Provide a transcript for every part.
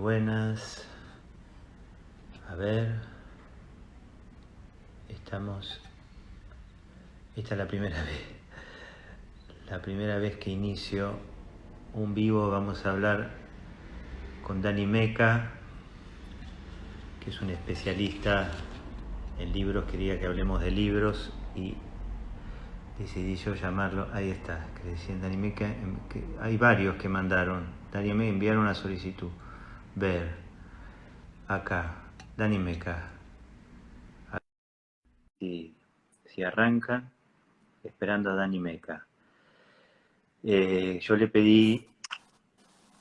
buenas. A ver, estamos... Esta es la primera vez. La primera vez que inicio un vivo. Vamos a hablar con Dani Meca, que es un especialista en libros. Quería que hablemos de libros y decidí yo llamarlo. Ahí está, que decían Dani Meca. Hay varios que mandaron. Dani Meca enviaron una solicitud. Ver, acá, Dani Meca. Si arranca, esperando a Dani Meca. Yo le pedí...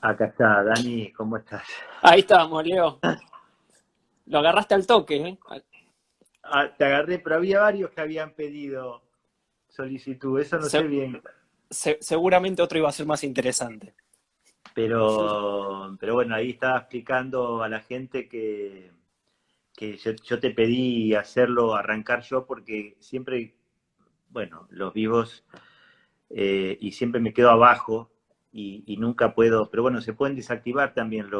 Acá está, Dani, ¿cómo estás? Ahí estábamos, Leo. Lo agarraste al toque, ¿eh? Te agarré, pero había varios que habían pedido solicitud, eso no sé Se- bien. seguramente otro iba a ser más interesante. Pero bueno, ahí estaba explicando a la gente que yo te pedí hacerlo, arrancar yo, porque siempre, bueno, los vivos, y siempre me quedo abajo y nunca puedo, pero bueno, se pueden desactivar también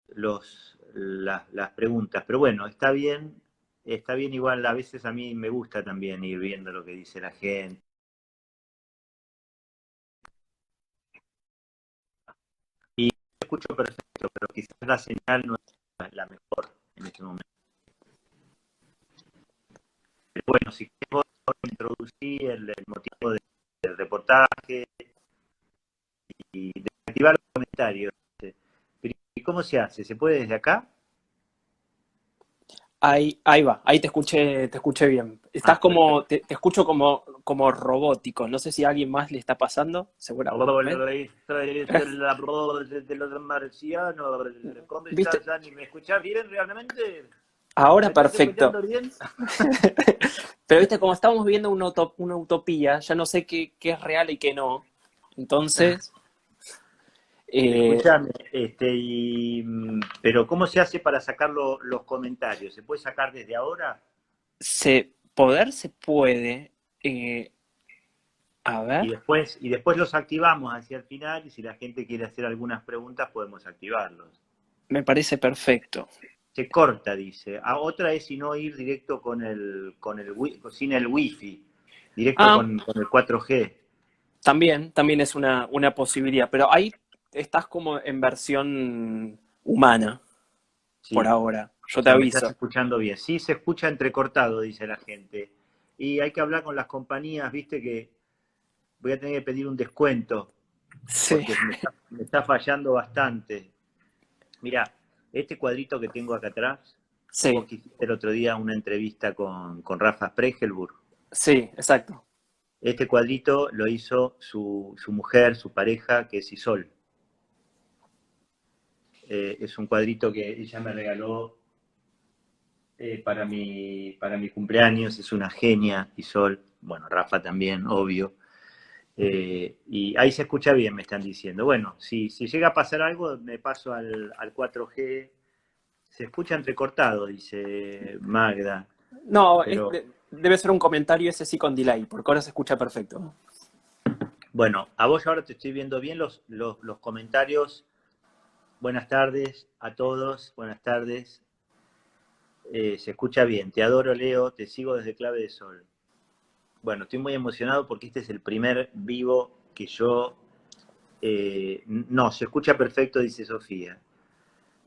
las preguntas. Pero bueno, está bien igual, a veces a mí me gusta también ir viendo lo que dice la gente. Y escucho perfecto, pero quizás la señal no es la mejor en este momento. Pero bueno, si queremos introducir el motivo del reportaje y desactivar los comentarios. ¿Y cómo se hace? ¿Se puede desde acá? Ahí va, ahí te escuché bien. Estás Perfecto. como, te escucho como robótico. No sé si a alguien más le está pasando, seguramente. De los marcianos, ¿cómo ¿Viste? estás, Dani? ¿Me escuchás bien realmente? ¿Me Ahora estás perfecto. escuchando bien? Pero viste, como estamos viendo una utopía, ya no sé qué es real y qué no. Entonces, eh, Escuchame, pero ¿cómo se hace para sacar los comentarios? ¿Se puede sacar desde ahora? poder se puede. eh, a ver, Y después los activamos hacia el final y si la gente quiere hacer algunas preguntas podemos activarlos. me parece perfecto. Se corta, dice. Otra es si no ir directo sin el wifi, directo Ah, con el 4G. también es una posibilidad, pero ahí estás como en versión humana por Sí, ahora, o yo te sea, me estás aviso. escuchando bien. Sí, se escucha entrecortado, dice la gente. Y hay que hablar con las compañías, viste que voy a tener que pedir un descuento Sí, porque me está fallando bastante. Mira, este cuadrito que tengo acá atrás, vos sí, que hiciste el otro día una entrevista con Rafa Spregelburg. sí, exacto. Este cuadrito lo hizo su mujer, su pareja, que es Isol. Es un cuadrito que ella me regaló para mi cumpleaños. Es una genia, Isol. Bueno, Rafa también, obvio. Y ahí se escucha bien, me están diciendo. Bueno, si llega a pasar algo, me paso al 4G. Se escucha entrecortado, dice Magda. No, Pero debe ser un comentario ese sí con delay, porque ahora se escucha perfecto. bueno, a vos ahora te estoy viendo bien los comentarios. Buenas tardes a todos, buenas tardes. Se escucha bien. Te adoro, Leo, te sigo desde Clave de Sol. Bueno, estoy muy emocionado porque este es el primer vivo que yo... no, se escucha perfecto, dice Sofía.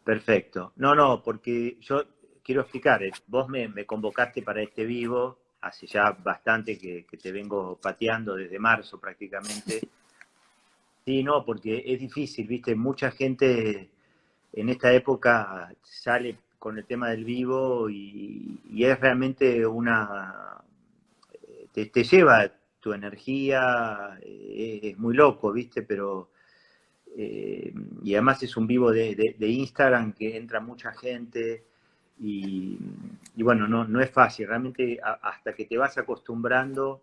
Perfecto. No, porque yo quiero explicar, vos me convocaste para este vivo, hace ya bastante que te vengo pateando desde marzo prácticamente. Sí, no, porque es difícil, viste, mucha gente en esta época sale con el tema del vivo y es realmente te lleva tu energía, es muy loco, viste, pero y además es un vivo de Instagram que entra mucha gente y, y bueno, no es fácil, realmente hasta que te vas acostumbrando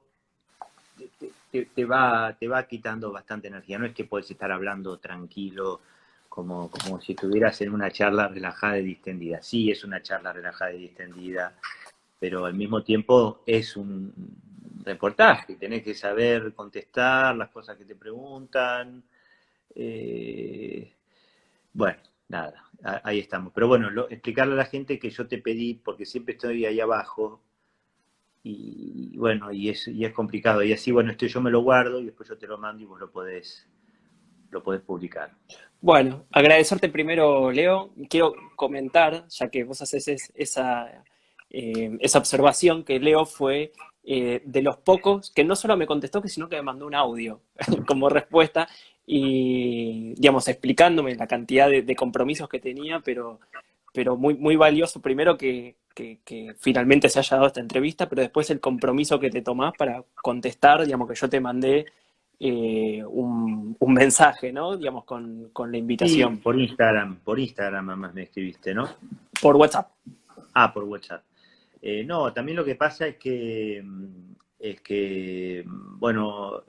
te va quitando bastante energía. No es que puedes estar hablando tranquilo, como si estuvieras en una charla relajada y distendida. Sí, es una charla relajada y distendida, pero al mismo tiempo es un reportaje. Tenés que saber contestar las cosas que te preguntan. Eh, Bueno, nada, ahí estamos. Pero bueno, explicarle a la gente que yo te pedí, porque siempre estoy ahí abajo, y bueno, y es complicado. Y así, bueno, yo me lo guardo y después yo te lo mando y vos lo podés publicar. Bueno, agradecerte primero, Leo. Quiero comentar, ya que vos haces esa observación, que Leo fue de los pocos que no solo me contestó, sino que me mandó un audio como respuesta y, digamos, explicándome la cantidad de compromisos que tenía, pero muy, muy valioso. Primero que finalmente se haya dado esta entrevista, pero después el compromiso que te tomás para contestar, digamos, que yo te mandé un mensaje, ¿no? Digamos, con la Sí, invitación por Instagram además me escribiste, ¿no? por WhatsApp. Por WhatsApp. No, también lo que pasa es que, bueno,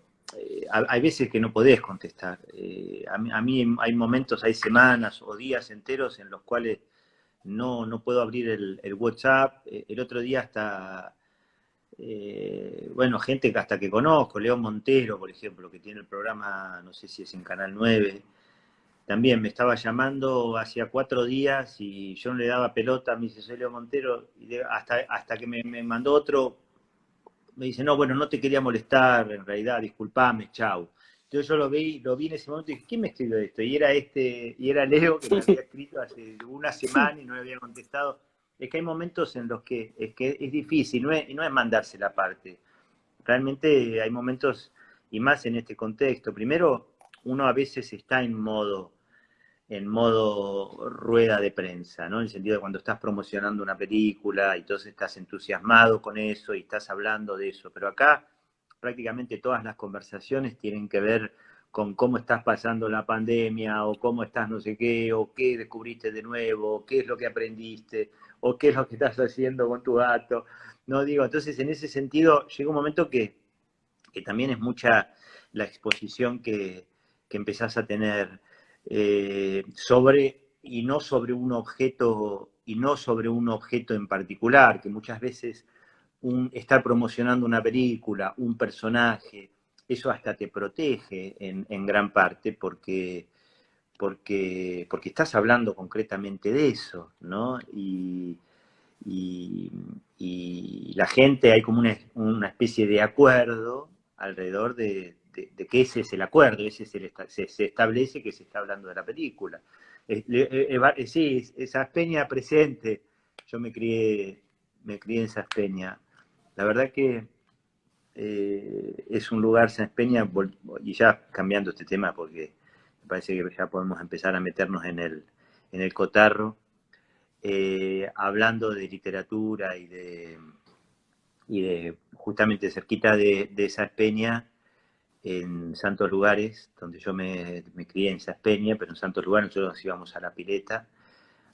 hay veces que no podés contestar. A mí hay momentos, hay semanas o días enteros en los cuales no puedo abrir el WhatsApp. El otro día hasta, bueno, gente que hasta que conozco, León Montero, por ejemplo, que tiene el programa, no sé si es en Canal 9, también me estaba llamando hacía 4 días y yo no le daba pelota, me dice, soy Leo Montero, y hasta que me mandó otro, me dice, no, bueno, no te quería molestar, en realidad, disculpame, chau. Entonces yo lo vi en ese momento y dije, ¿quién me escribió esto? Y era Leo, que me había escrito hace una semana y no le había contestado. Es que hay momentos en los que es difícil, no es mandarse la parte. Realmente hay momentos, y más en este contexto. Primero, uno a veces está en modo rueda de prensa, ¿no? En el sentido de cuando estás promocionando una película y entonces estás entusiasmado con eso y estás hablando de eso. Pero acá prácticamente todas las conversaciones tienen que ver con cómo estás pasando la pandemia o cómo estás no sé qué, o qué descubriste de nuevo, o qué es lo que aprendiste, o qué es lo que estás haciendo con tu gato. No digo, entonces en ese sentido llega un momento que también es mucha la exposición que empezás a tener y no sobre un objeto, y no sobre un objeto en particular, que muchas veces estar promocionando una película, un personaje, eso hasta te protege en gran parte porque estás hablando concretamente de eso, ¿no? Y, y la gente, hay como una especie de acuerdo alrededor de que ese es el acuerdo, se establece que se está hablando de la película. Sí, esa Peña presente, yo me crié en Saspeña. La verdad que es un lugar, San Peña, y ya cambiando este tema porque me parece que ya podemos empezar a meternos en el cotarro, hablando de literatura y de justamente cerquita de Saspeña, en Santos Lugares, donde yo me crié en Saspeña, pero en Santos Lugares nosotros nos íbamos a la pileta,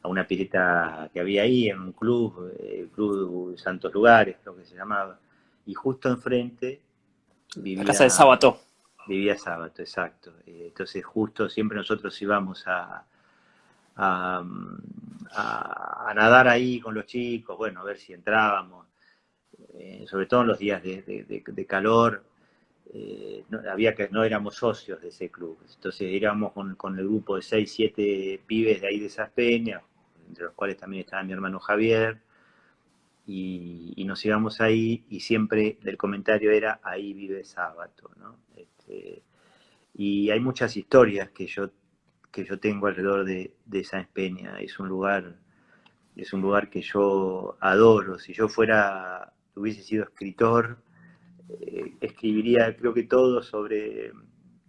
a una pileta que había ahí, en un club, el Club Santos Lugares, creo que se llamaba, y justo enfrente La casa de vivía, Sábato. vivía Sábato, exacto. Entonces justo siempre nosotros íbamos a, a nadar ahí con los chicos, bueno, a ver si entrábamos, sobre todo en los días de calor. No éramos socios de ese club, entonces íbamos con el grupo de 6 7 pibes de ahí de esas peñas, entre los cuales también estaba mi hermano Javier, y nos íbamos ahí y siempre el comentario era, ahí vive Sábato, ¿no? Y hay muchas historias que yo tengo alrededor de Sáenz Peña. Es un lugar que yo adoro. Si yo hubiese sido escritor, escribiría creo que todo sobre,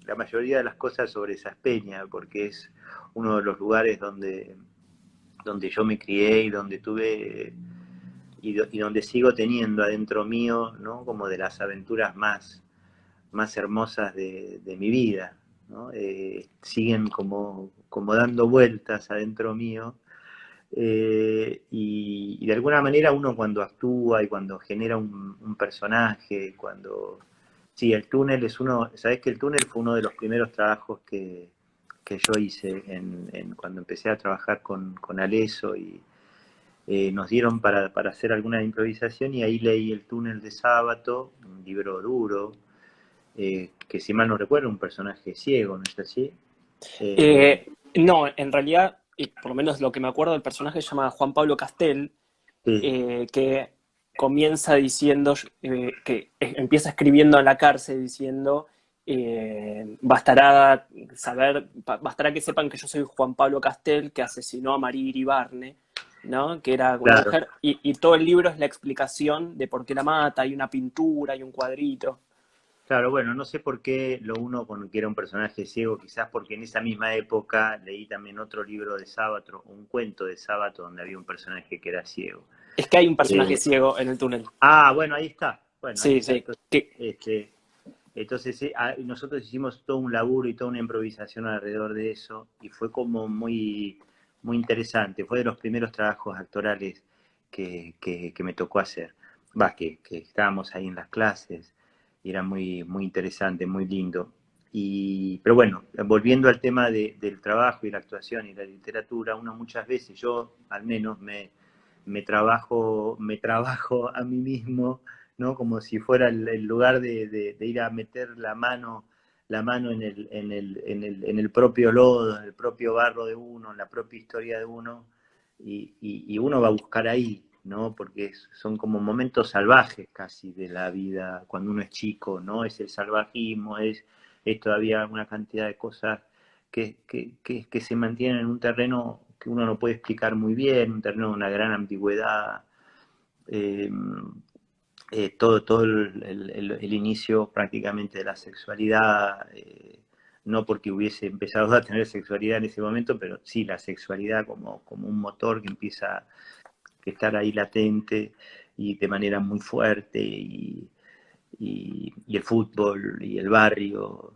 la mayoría de las cosas sobre Sáenz Peña, porque es uno de los lugares donde yo me crié y donde tuve y donde sigo teniendo adentro mío, ¿no? Como de las aventuras más hermosas de mi vida, ¿no? Siguen como dando vueltas adentro mío, y de alguna manera uno cuando actúa y cuando genera un personaje, Sí, el túnel sabés que el túnel fue uno de los primeros trabajos que yo hice cuando empecé a trabajar con Aleso y nos dieron para hacer alguna improvisación y ahí leí El túnel de Sábato, un libro duro, que si mal no recuerdo, un personaje ciego, ¿no es así? Eh, Eh, No, en realidad, y por lo menos lo que me acuerdo del personaje se llama Juan Pablo Castel, Sí, que comienza diciendo, empieza escribiendo en la cárcel diciendo, bastará que sepan que yo soy Juan Pablo Castel, que asesinó a María Iribarne, ¿no? Que era una claro. mujer, y todo el libro es la explicación de por qué la mata, hay una pintura, hay un cuadrito. Claro, bueno, no sé por qué lo uno con que era un personaje ciego, quizás porque en esa misma época leí también otro libro de Sábato, un cuento de Sábato donde había un personaje que era ciego. Es que hay un personaje Eh, ciego en el túnel. bueno, ahí está. Bueno, ahí Sí, está. sí. Entonces, nosotros hicimos todo un laburo y toda una improvisación alrededor de eso y fue como muy, muy interesante. Fue de los primeros trabajos actorales que me tocó hacer. Que estábamos ahí en las clases y era muy, muy interesante, muy lindo. Pero bueno, volviendo al tema del trabajo y la actuación y la literatura, uno muchas veces, yo al menos me trabajo a mí mismo, ¿no? Como si fuera el lugar de ir a meter la mano en el propio lodo, en el propio barro de uno, en la propia historia de uno, y uno va a buscar ahí, ¿no? Porque son como momentos salvajes casi de la vida cuando uno es chico, ¿no? Es el salvajismo, es todavía una cantidad de cosas que se mantienen en un terreno que uno no puede explicar muy bien, un terreno de una gran ambigüedad. eh, todo el inicio prácticamente de la sexualidad, no porque hubiese empezado a tener sexualidad en ese momento, pero sí la sexualidad como un motor que empieza a estar ahí latente y de manera muy fuerte, y el fútbol y el barrio,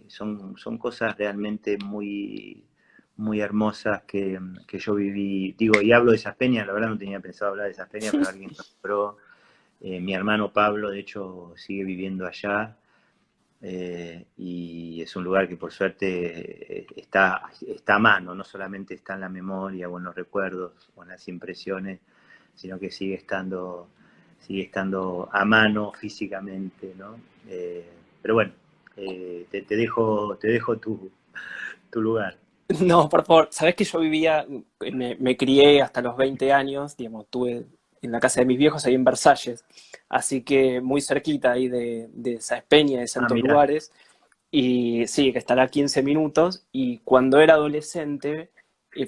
son cosas realmente muy, muy hermosas que yo viví. Digo, y hablo de esas peñas, la verdad no tenía pensado hablar de esas peñas, pero alguien me nombró. Mi hermano Pablo, de hecho, sigue viviendo allá, y es un lugar que por suerte está a mano, no solamente está en la memoria o en los recuerdos o en las impresiones, sino que sigue estando a mano físicamente, ¿no? Pero bueno, te dejo tu lugar. No, por favor, sabés que yo vivía, me crié hasta los 20 años, digamos, estuve en la casa de mis viejos ahí en Versalles, así que muy cerquita ahí de Saespeña, de Ah, Santos mira, Lugares, y sí, que estará a 15 minutos, y cuando era adolescente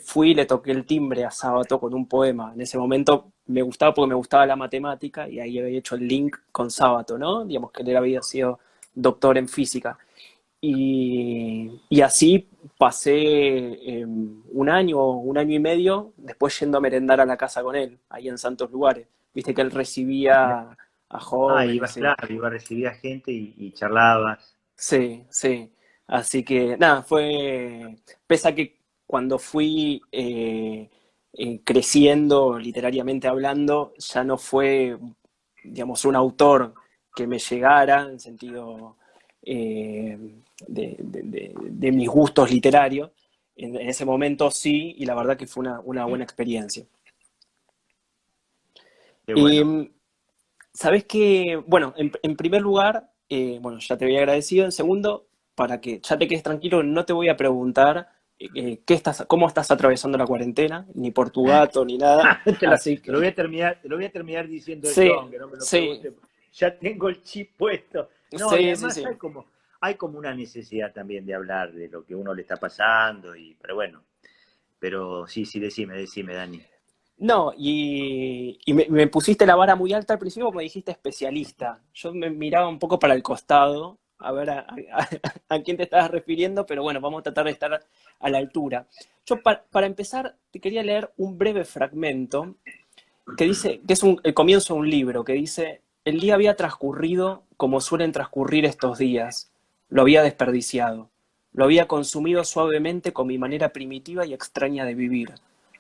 fui y le toqué el timbre a Sábato con un poema. En ese momento me gustaba porque me gustaba la matemática, y ahí había hecho el link con Sábato, ¿no? Digamos que él había sido doctor en física. Y así pasé un año y medio, después yendo a merendar a la casa con él, ahí en Santos Lugares. Viste que él mira. recibía a Ibas, jóvenes. claro, iba a recibir a gente y charlabas. Sí, sí. Así que nada, pese a que cuando fui creciendo literariamente hablando, ya no fue, digamos, un autor que me llegara en sentido eh, de mis gustos literarios. En ese momento sí, y la verdad que fue una buena experiencia. Qué bueno. Eh, Sabes que, bueno, en primer lugar, bueno, ya te había agradecido. En segundo, para que ya te quedes tranquilo, no te voy a preguntar cómo estás atravesando la cuarentena, ni por tu gato, ni nada. te, lo, Así te lo voy que, a terminar, te lo voy a terminar diciendo yo, sí, aunque no me lo sí, pregunte. Ya tengo el chip puesto. No, y sí, sí, además sí. hay como una necesidad también de hablar de lo que uno le está pasando, pero bueno, pero sí, sí, decime, Dani. No, y me pusiste la vara muy alta al principio porque me dijiste especialista. Yo me miraba un poco para el costado a ver a quién te estabas refiriendo, pero bueno, vamos a tratar de estar a la altura. Yo para empezar te quería leer un breve fragmento que dice, que es el comienzo de un libro, que dice, el día había transcurrido como suelen transcurrir estos días, lo había desperdiciado, lo había consumido suavemente con mi manera primitiva y extraña de vivir.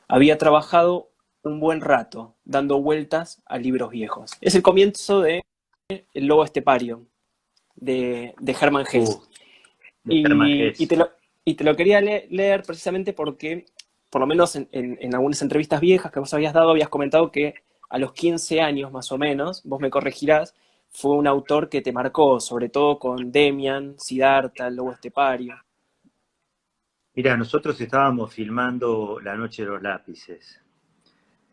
Había trabajado un buen rato, dando vueltas a libros viejos. Es el comienzo de El lobo estepario, de Hermann Uh, Hesse. de Germán Y Hesse. te lo quería leer precisamente porque, por lo menos en algunas entrevistas viejas que vos habías dado, habías comentado que a los 15 años más o menos, vos me corregirás, fue un autor que te marcó, sobre todo con Demian, Siddhartha, El lobo estepario. Mira, nosotros estábamos filmando La Noche de los Lápices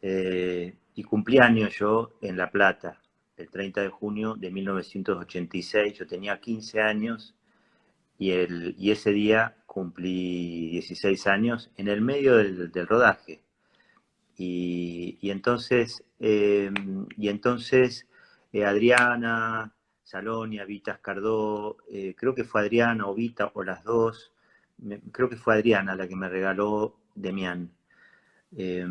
y cumpleaños yo en La Plata, el 30 de junio de 1986. Yo tenía 15 años y ese día cumplí 16 años en el medio del rodaje. Y entonces, Adriana, Salonia, Vitas Cardó, creo que fue Adriana o Vita o las dos, creo que fue Adriana la que me regaló Demián. Eh,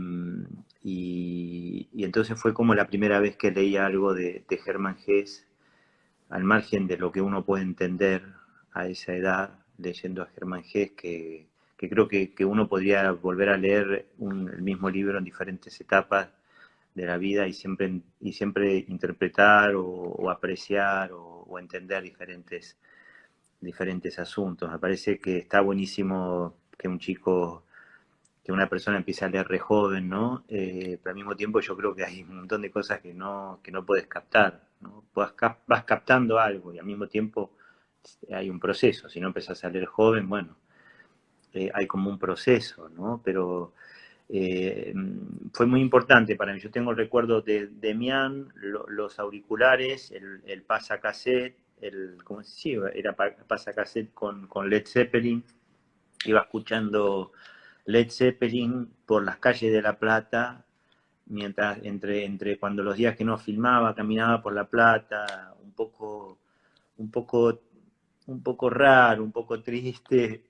y entonces fue como la primera vez que leí algo de Germán Gess, al margen de lo que uno puede entender a esa edad, leyendo a Germán Gess, que creo que uno podría volver a leer el mismo libro en diferentes etapas de la vida y siempre interpretar o apreciar o entender diferentes asuntos. Me parece que está buenísimo que un chico, que una persona empiece a leer re joven, ¿no? Pero al mismo tiempo yo creo que hay un montón de cosas que no puedes captar, ¿no? Vas captando algo y al mismo tiempo hay un proceso. Si no empezás a leer joven, bueno, hay como un proceso, ¿no? Pero eh, fue muy importante para mí. Yo tengo el recuerdo de Demian, los auriculares, el pasacassette, ¿cómo se llama? Era pasacassette con Led Zeppelin. Iba escuchando Led Zeppelin por las calles de La Plata, mientras entre cuando los días que no filmaba, caminaba por La Plata, un poco, un poco raro, un poco triste,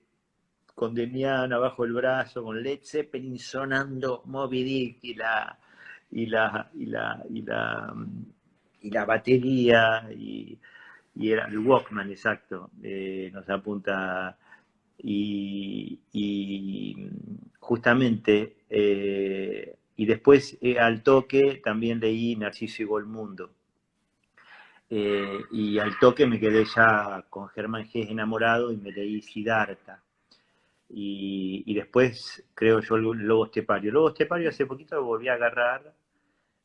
con Demian abajo el brazo, con Led Zeppelin sonando Moby Dick y la, y la, y la, y la batería y era el Walkman, exacto, nos apunta. Y justamente, y después al toque también leí Narciso y Golmundo. Y al toque me quedé ya con Germán Gess enamorado y me leí Siddhartha. Y después creo yo Lobo Estepario. Lobo Estepario hace poquito lo volví a agarrar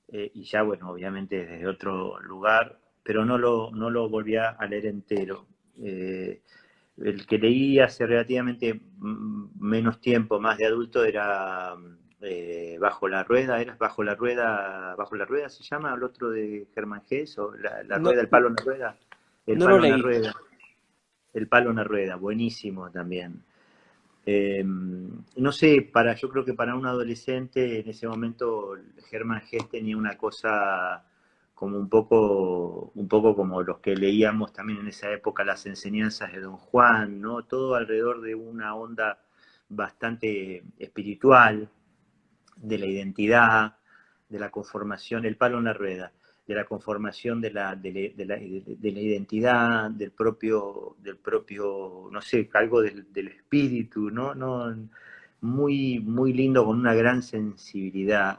y ya bueno, obviamente desde otro lugar, pero no lo volví a leer entero. Eh, el que leí hace relativamente menos tiempo, más de adulto, era Bajo la Rueda, ¿era Bajo la Rueda se llama el otro de Germán Gess? ¿O la No, Rueda, el palo en la rueda? El no lo palo en la leí. rueda, el palo en la rueda, buenísimo también. No sé, yo creo que para un adolescente en ese momento Germán Gess tenía una cosa como un poco como los que leíamos también en esa época las enseñanzas de Don Juan, ¿no? Todo alrededor de una onda bastante espiritual, de la identidad, de la conformación, el palo en la rueda, de la conformación de la identidad, del propio, no sé, algo del espíritu, ¿no? No, muy, muy lindo, con una gran sensibilidad.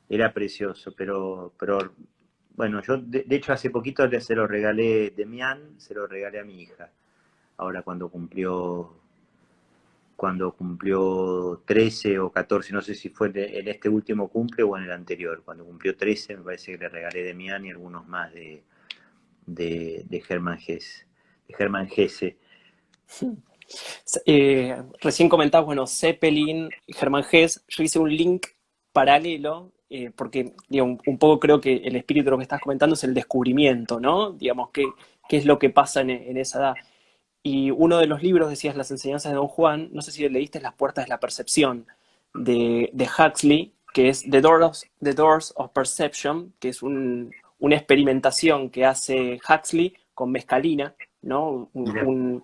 Era precioso, pero bueno, yo de hecho hace poquito se lo regalé, Demián, se lo regalé a mi hija, ahora cuando cumplió 13 o 14, no sé si fue en este último cumple o en el anterior. Cuando cumplió 13, me parece que le regalé Demián y algunos más de Germán Gess, de Germán Gesse. Recién comentabas, bueno, Zeppelin, Germán Gess, yo hice un link paralelo, porque digo, un poco creo que el espíritu de lo que estás comentando es el descubrimiento, ¿no? Digamos, qué es lo que pasa en esa edad. Y uno de los libros, decías, Las enseñanzas de Don Juan, no sé si leíste Las puertas de la percepción, de Huxley, que es The Doors of Perception, que es una experimentación que hace Huxley con mescalina, ¿no? Un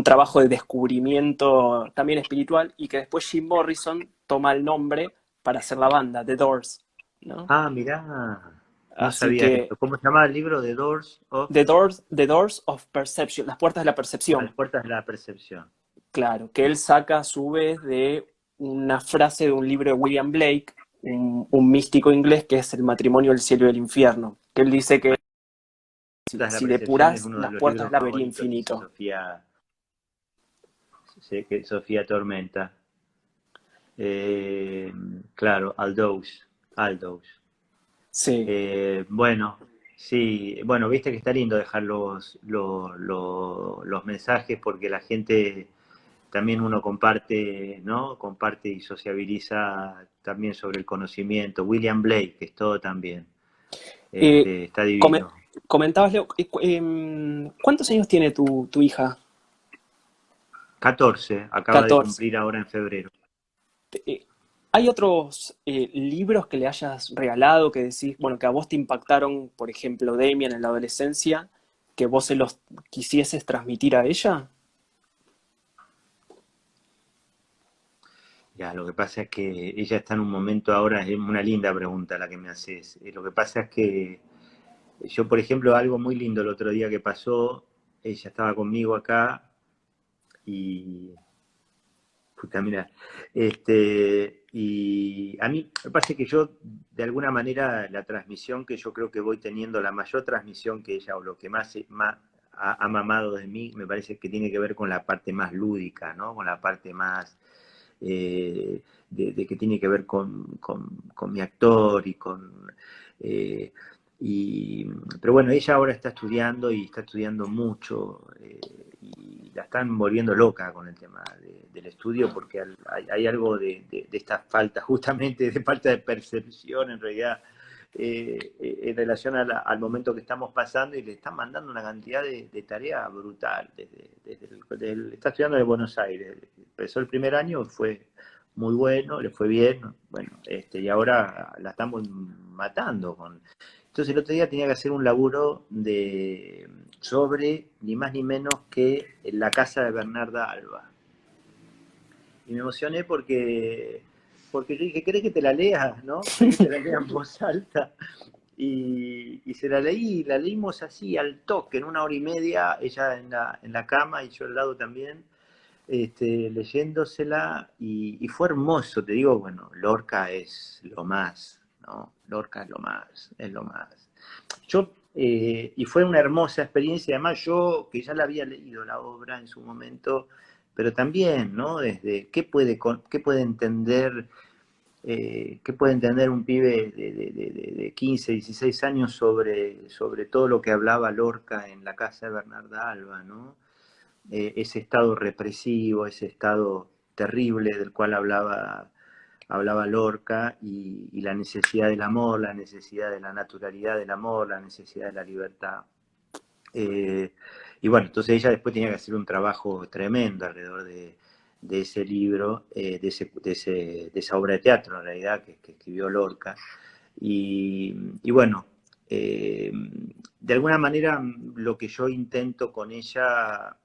trabajo de descubrimiento también espiritual, y que después Jim Morrison toma el nombre para hacer la banda, The Doors, ¿no? Ah, mirá, no Así sabía que esto. ¿Cómo se llama el libro? The Doors of The Doors of Perception, las puertas de la a las percepción. puertas de la percepción. Claro, que él saca a su vez de una frase de un libro de William Blake, un místico inglés, que es El matrimonio del cielo y del infierno, que él dice que Las de la si percepción es depuras uno de las los puertas libros del haber favoritos que hizo infinito. Sofía Tormenta. Claro, Aldous. Sí, Bueno, Sí, bueno, viste que está lindo dejar los mensajes porque la gente también uno comparte, ¿no? Comparte y sociabiliza también sobre el conocimiento. William Blake, que es todo también. Eh, Está come- divino. comentabas, Leo, ¿cuántos años tiene tu hija? 14, acaba de 14. cumplir ahora en febrero. Eh, ¿Hay otros libros que le hayas regalado que decís, bueno, que a vos te impactaron, por ejemplo, Demian en la adolescencia, que vos se los quisieses transmitir a ella? Ya, lo que pasa es que ella está en un momento ahora, es una linda pregunta la que me haces. Lo que pasa es que yo, por ejemplo, algo muy lindo el otro día que pasó, ella estaba conmigo acá y puta, mira, y a mí me parece que yo, de alguna manera, la transmisión que yo creo que voy teniendo, la mayor transmisión que ella, o lo que más ha mamado de mí, me parece que tiene que ver con la parte más lúdica, ¿no? Con la parte más de que tiene que ver con mi actor y con... eh, y, pero bueno, ella ahora está estudiando y está estudiando mucho y la están volviendo loca con el tema del estudio porque hay algo de esta falta, justamente de falta de percepción en realidad en relación al momento que estamos pasando y le están mandando una cantidad de tarea brutal. Está estudiando en Buenos Aires, empezó el primer año, fue muy bueno, le fue bien, bueno, y ahora la estamos matando con... Entonces el otro día tenía que hacer un laburo sobre ni más ni menos que la casa de Bernarda Alba. Y me emocioné porque yo dije, ¿querés que te la lea? ¿No? ¿Querés que te la lea en voz alta? Y se la leímos así al toque, en 1 hora y media, ella en la cama y yo al lado también, leyéndosela y fue hermoso, te digo, bueno, Lorca es lo más, ¿no? Lorca es lo más, es lo más. Y fue una hermosa experiencia, además yo, que ya la había leído la obra en su momento, pero también, ¿no? Desde qué puede entender ¿qué puede entender un pibe de 15, 16 años sobre todo lo que hablaba Lorca en la casa de Bernarda Alba, ¿no? Ese estado represivo, ese estado terrible del cual hablaba Lorca y la necesidad del amor, la necesidad de la naturalidad del amor, la necesidad de la libertad. Eh, y bueno, entonces ella después tenía que hacer un trabajo tremendo alrededor de ese libro, de esa obra de teatro en realidad que escribió Lorca. Y bueno, eh, de alguna manera lo que yo intento con ella,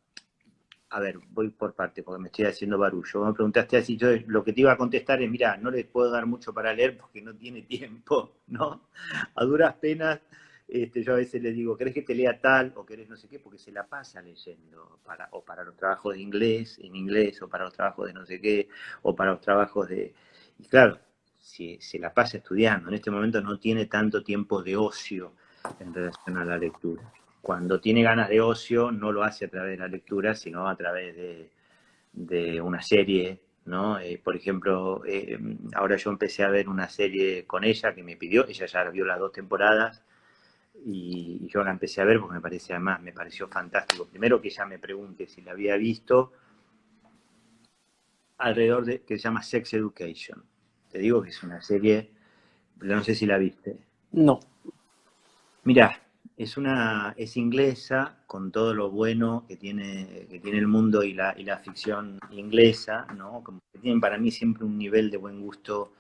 a ver, voy por parte porque me estoy haciendo barullo. Vos me preguntaste así, yo lo que te iba a contestar es, mira, no les puedo dar mucho para leer porque no tiene tiempo, ¿no? A duras penas, yo a veces les digo, ¿querés que te lea tal o querés no sé qué? Porque se la pasa leyendo, o para los trabajos de inglés, en inglés, o para los trabajos de no sé qué, o para los trabajos de... Y claro, si se la pasa estudiando, en este momento no tiene tanto tiempo de ocio en relación a la lectura. Cuando tiene ganas de ocio, no lo hace a través de la lectura, sino a través de una serie, ¿no? Por ejemplo, ahora yo empecé a ver una serie con ella que me pidió, ella ya vio las 2 temporadas y yo la empecé a ver porque además me pareció fantástico. Primero que ella me pregunte si la había visto alrededor de, que se llama Sex Education. Te digo que es una serie, no sé si la viste. No. Mirá, es inglesa, con todo lo bueno que tiene el mundo y la ficción inglesa, ¿no? Como que tienen para mí siempre un nivel de buen gusto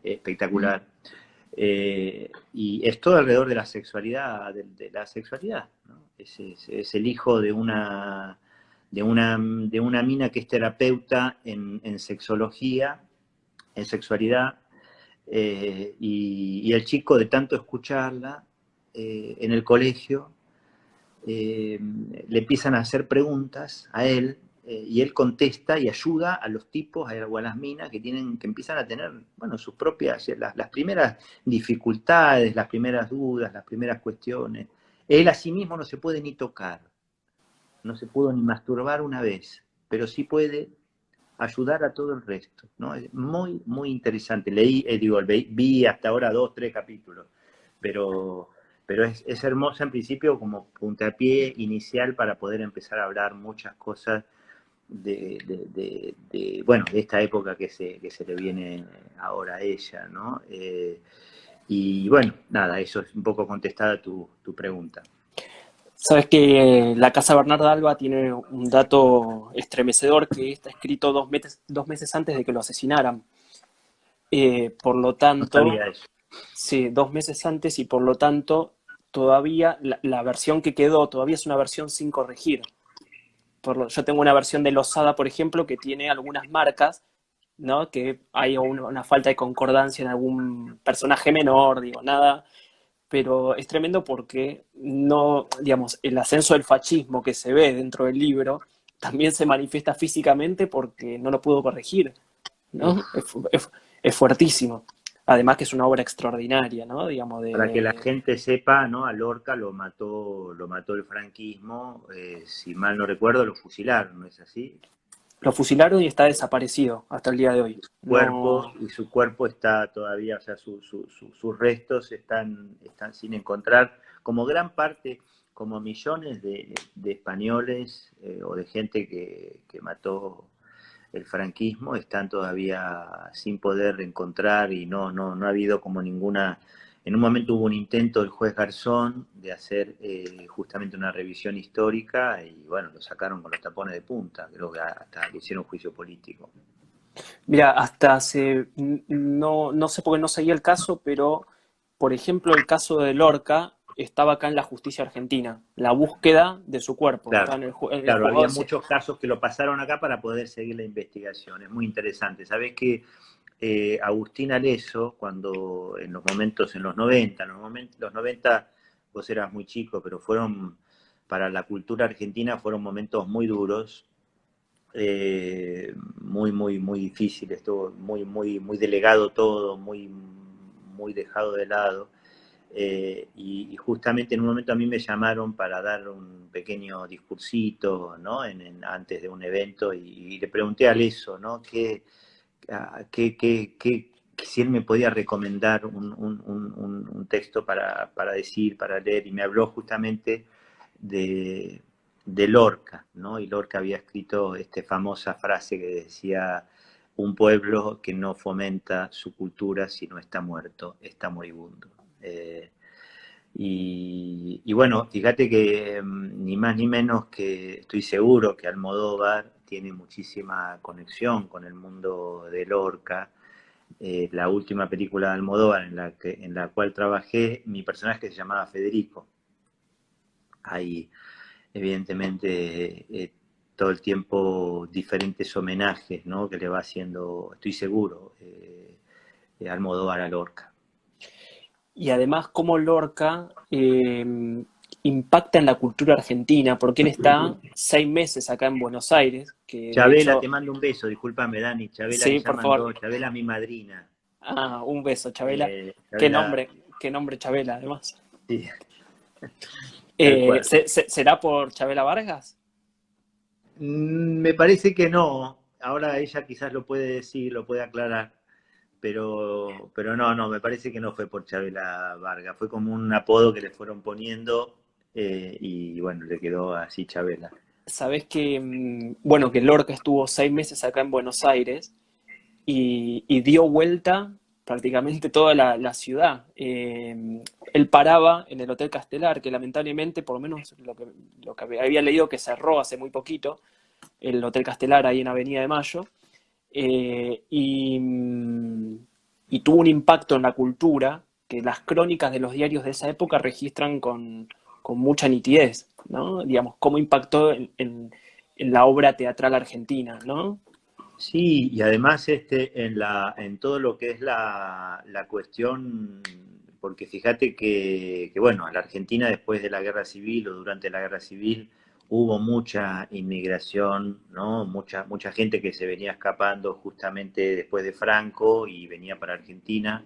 espectacular. Y es todo alrededor de la sexualidad, de la sexualidad, ¿no? Es el hijo de una mina que es terapeuta en sexología, en sexualidad, y el chico de tanto escucharla en el colegio, le empiezan a hacer preguntas a él y él contesta y ayuda a los tipos o a las minas que empiezan a tener, bueno, sus propias, las primeras dificultades, las primeras dudas, las primeras cuestiones. Él a sí mismo no se puede ni tocar, no se pudo ni masturbar una vez, pero sí puede ayudar a todo el resto, ¿no? Es muy, muy interesante. Vi hasta ahora 2, 3 capítulos, pero, pero es hermosa en principio como puntapié inicial para poder empezar a hablar muchas cosas bueno, de esta época que se le viene ahora a ella, ¿no? Y bueno, nada, eso es un poco contestada tu pregunta. Sabes que la Casa Bernarda Alba tiene un dato estremecedor que está escrito 2 meses antes de que lo asesinaran. Por lo No tanto, sabía eso. sí, 2 meses antes y por lo tanto todavía la versión que quedó todavía es una versión sin corregir. Yo tengo una versión de Losada, por ejemplo, que tiene algunas marcas, ¿no? Que hay una falta de concordancia en algún personaje menor, digo, nada, pero es tremendo porque no, digamos, el ascenso del fascismo que se ve dentro del libro también se manifiesta físicamente porque no lo pudo corregir, ¿no? Uf. Es fuertísimo. Además que es una obra extraordinaria, ¿no? Digamos, Para que la gente sepa, ¿no? A Lorca lo mató el franquismo, si mal no recuerdo, lo fusilaron, ¿no es así? lo fusilaron y está desaparecido hasta el día de hoy. No, Su cuerpo está todavía, o sea, sus restos están sin encontrar, como gran parte, como millones de españoles o de gente que mató el franquismo, están todavía sin poder encontrar y no ha habido como ninguna. En un momento hubo un intento del juez Garzón de hacer justamente una revisión histórica y bueno, lo sacaron con los tapones de punta, creo que hasta le hicieron juicio político. mira, hasta hace, no sé por qué no seguía el caso, pero por ejemplo el caso de Lorca estaba acá en la justicia argentina, la búsqueda de su cuerpo, Claro, estaba en el claro, juzgado había de... muchos casos que lo pasaron acá para poder seguir la investigación. Es muy interesante. Sabés que Agustín Aleso, cuando en los momentos, en los 90, los 90 vos eras muy chico, pero fueron, para la cultura argentina, fueron momentos muy duros, muy difíciles, estuvo muy delegado todo, muy dejado de lado. Y justamente en un momento a mí me llamaron para dar un pequeño discursito, ¿no? Antes de un evento y le pregunté a Leso, ¿no? Si él me podía recomendar un texto para decir, para leer, y me habló justamente de, de Lorca, ¿no? Y Lorca había escrito esta famosa frase que decía: un pueblo que no fomenta su cultura si no está muerto, está moribundo. Eh, y bueno, fíjate que ni más ni menos que estoy seguro que Almodóvar tiene muchísima conexión con el mundo de Lorca. La última película de Almodóvar en la cual trabajé, mi personaje se llamaba Federico. Hay evidentemente todo el tiempo diferentes homenajes, ¿no? Que le va haciendo, estoy seguro, Almodóvar a Lorca. Y además cómo Lorca impacta en la cultura argentina, porque él está 6 meses acá en Buenos Aires, que de Chabela, hecho, te mando un beso, discúlpame Dani, Chabela que sí, ya por favor, mandó, Chabela mi madrina. un beso, Chabela. Chabela, Qué nombre Chabela, además. sí, tal cual. ¿Será por Chabela Vargas? Me parece que no, ahora ella quizás lo puede decir, lo puede aclarar, pero no, me parece que no fue por Chabela Vargas, fue como un apodo que le fueron poniendo y bueno, le quedó así Chabela. Sabés que, bueno, que Lorca estuvo 6 meses acá en Buenos Aires y dio vuelta prácticamente toda la ciudad. Él paraba en el Hotel Castelar, que lamentablemente, por lo menos lo que había leído, que cerró hace muy poquito, el Hotel Castelar ahí en Avenida de Mayo, eh, y, mm, y tuvo un impacto en la cultura que las crónicas de los diarios de esa época registran con mucha nitidez, ¿no? Digamos, cómo impactó en la obra teatral argentina, ¿no? Sí, y además en todo lo que es la cuestión, porque fíjate que, bueno, en la Argentina después de la Guerra Civil o durante la Guerra Civil hubo mucha inmigración, ¿no? Mucha gente que se venía escapando justamente después de Franco y venía para Argentina.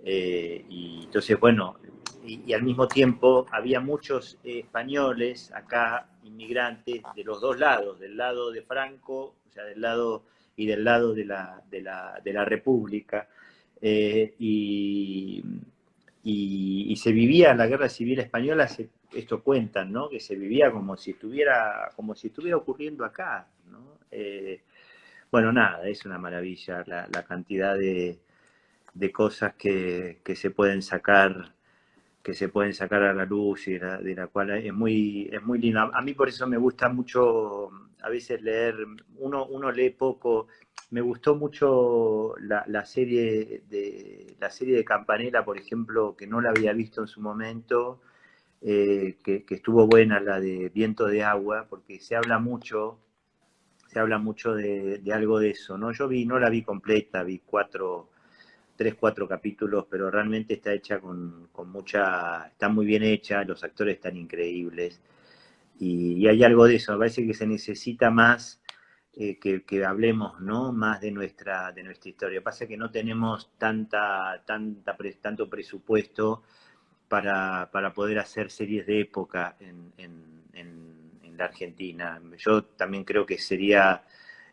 Y entonces, bueno, y al mismo tiempo había muchos españoles acá, inmigrantes, de los dos lados, del lado de Franco, o sea, del lado y del lado de la República. Eh, y, y se vivía la Guerra Civil Española, esto cuentan, ¿no? Que se vivía como si estuviera ocurriendo acá, ¿no? Bueno, nada, es una maravilla la cantidad de cosas que se pueden sacar a la luz y de la cual es muy linda. A mí por eso me gusta mucho a veces leer, uno lee poco. Me gustó mucho la serie de Campanella, por ejemplo, que no la había visto en su momento, que estuvo buena, la de Viento de Agua, porque se habla mucho de algo de eso, ¿no? No la vi completa, vi 4 capítulos, pero realmente está hecha con mucha, está muy bien hecha, los actores están increíbles, y hay algo de eso. Me parece que se necesita más, que hablemos, ¿no? Más de nuestra historia. Pasa que no tenemos tanto presupuesto para poder hacer series de época en la Argentina. Yo también creo que sería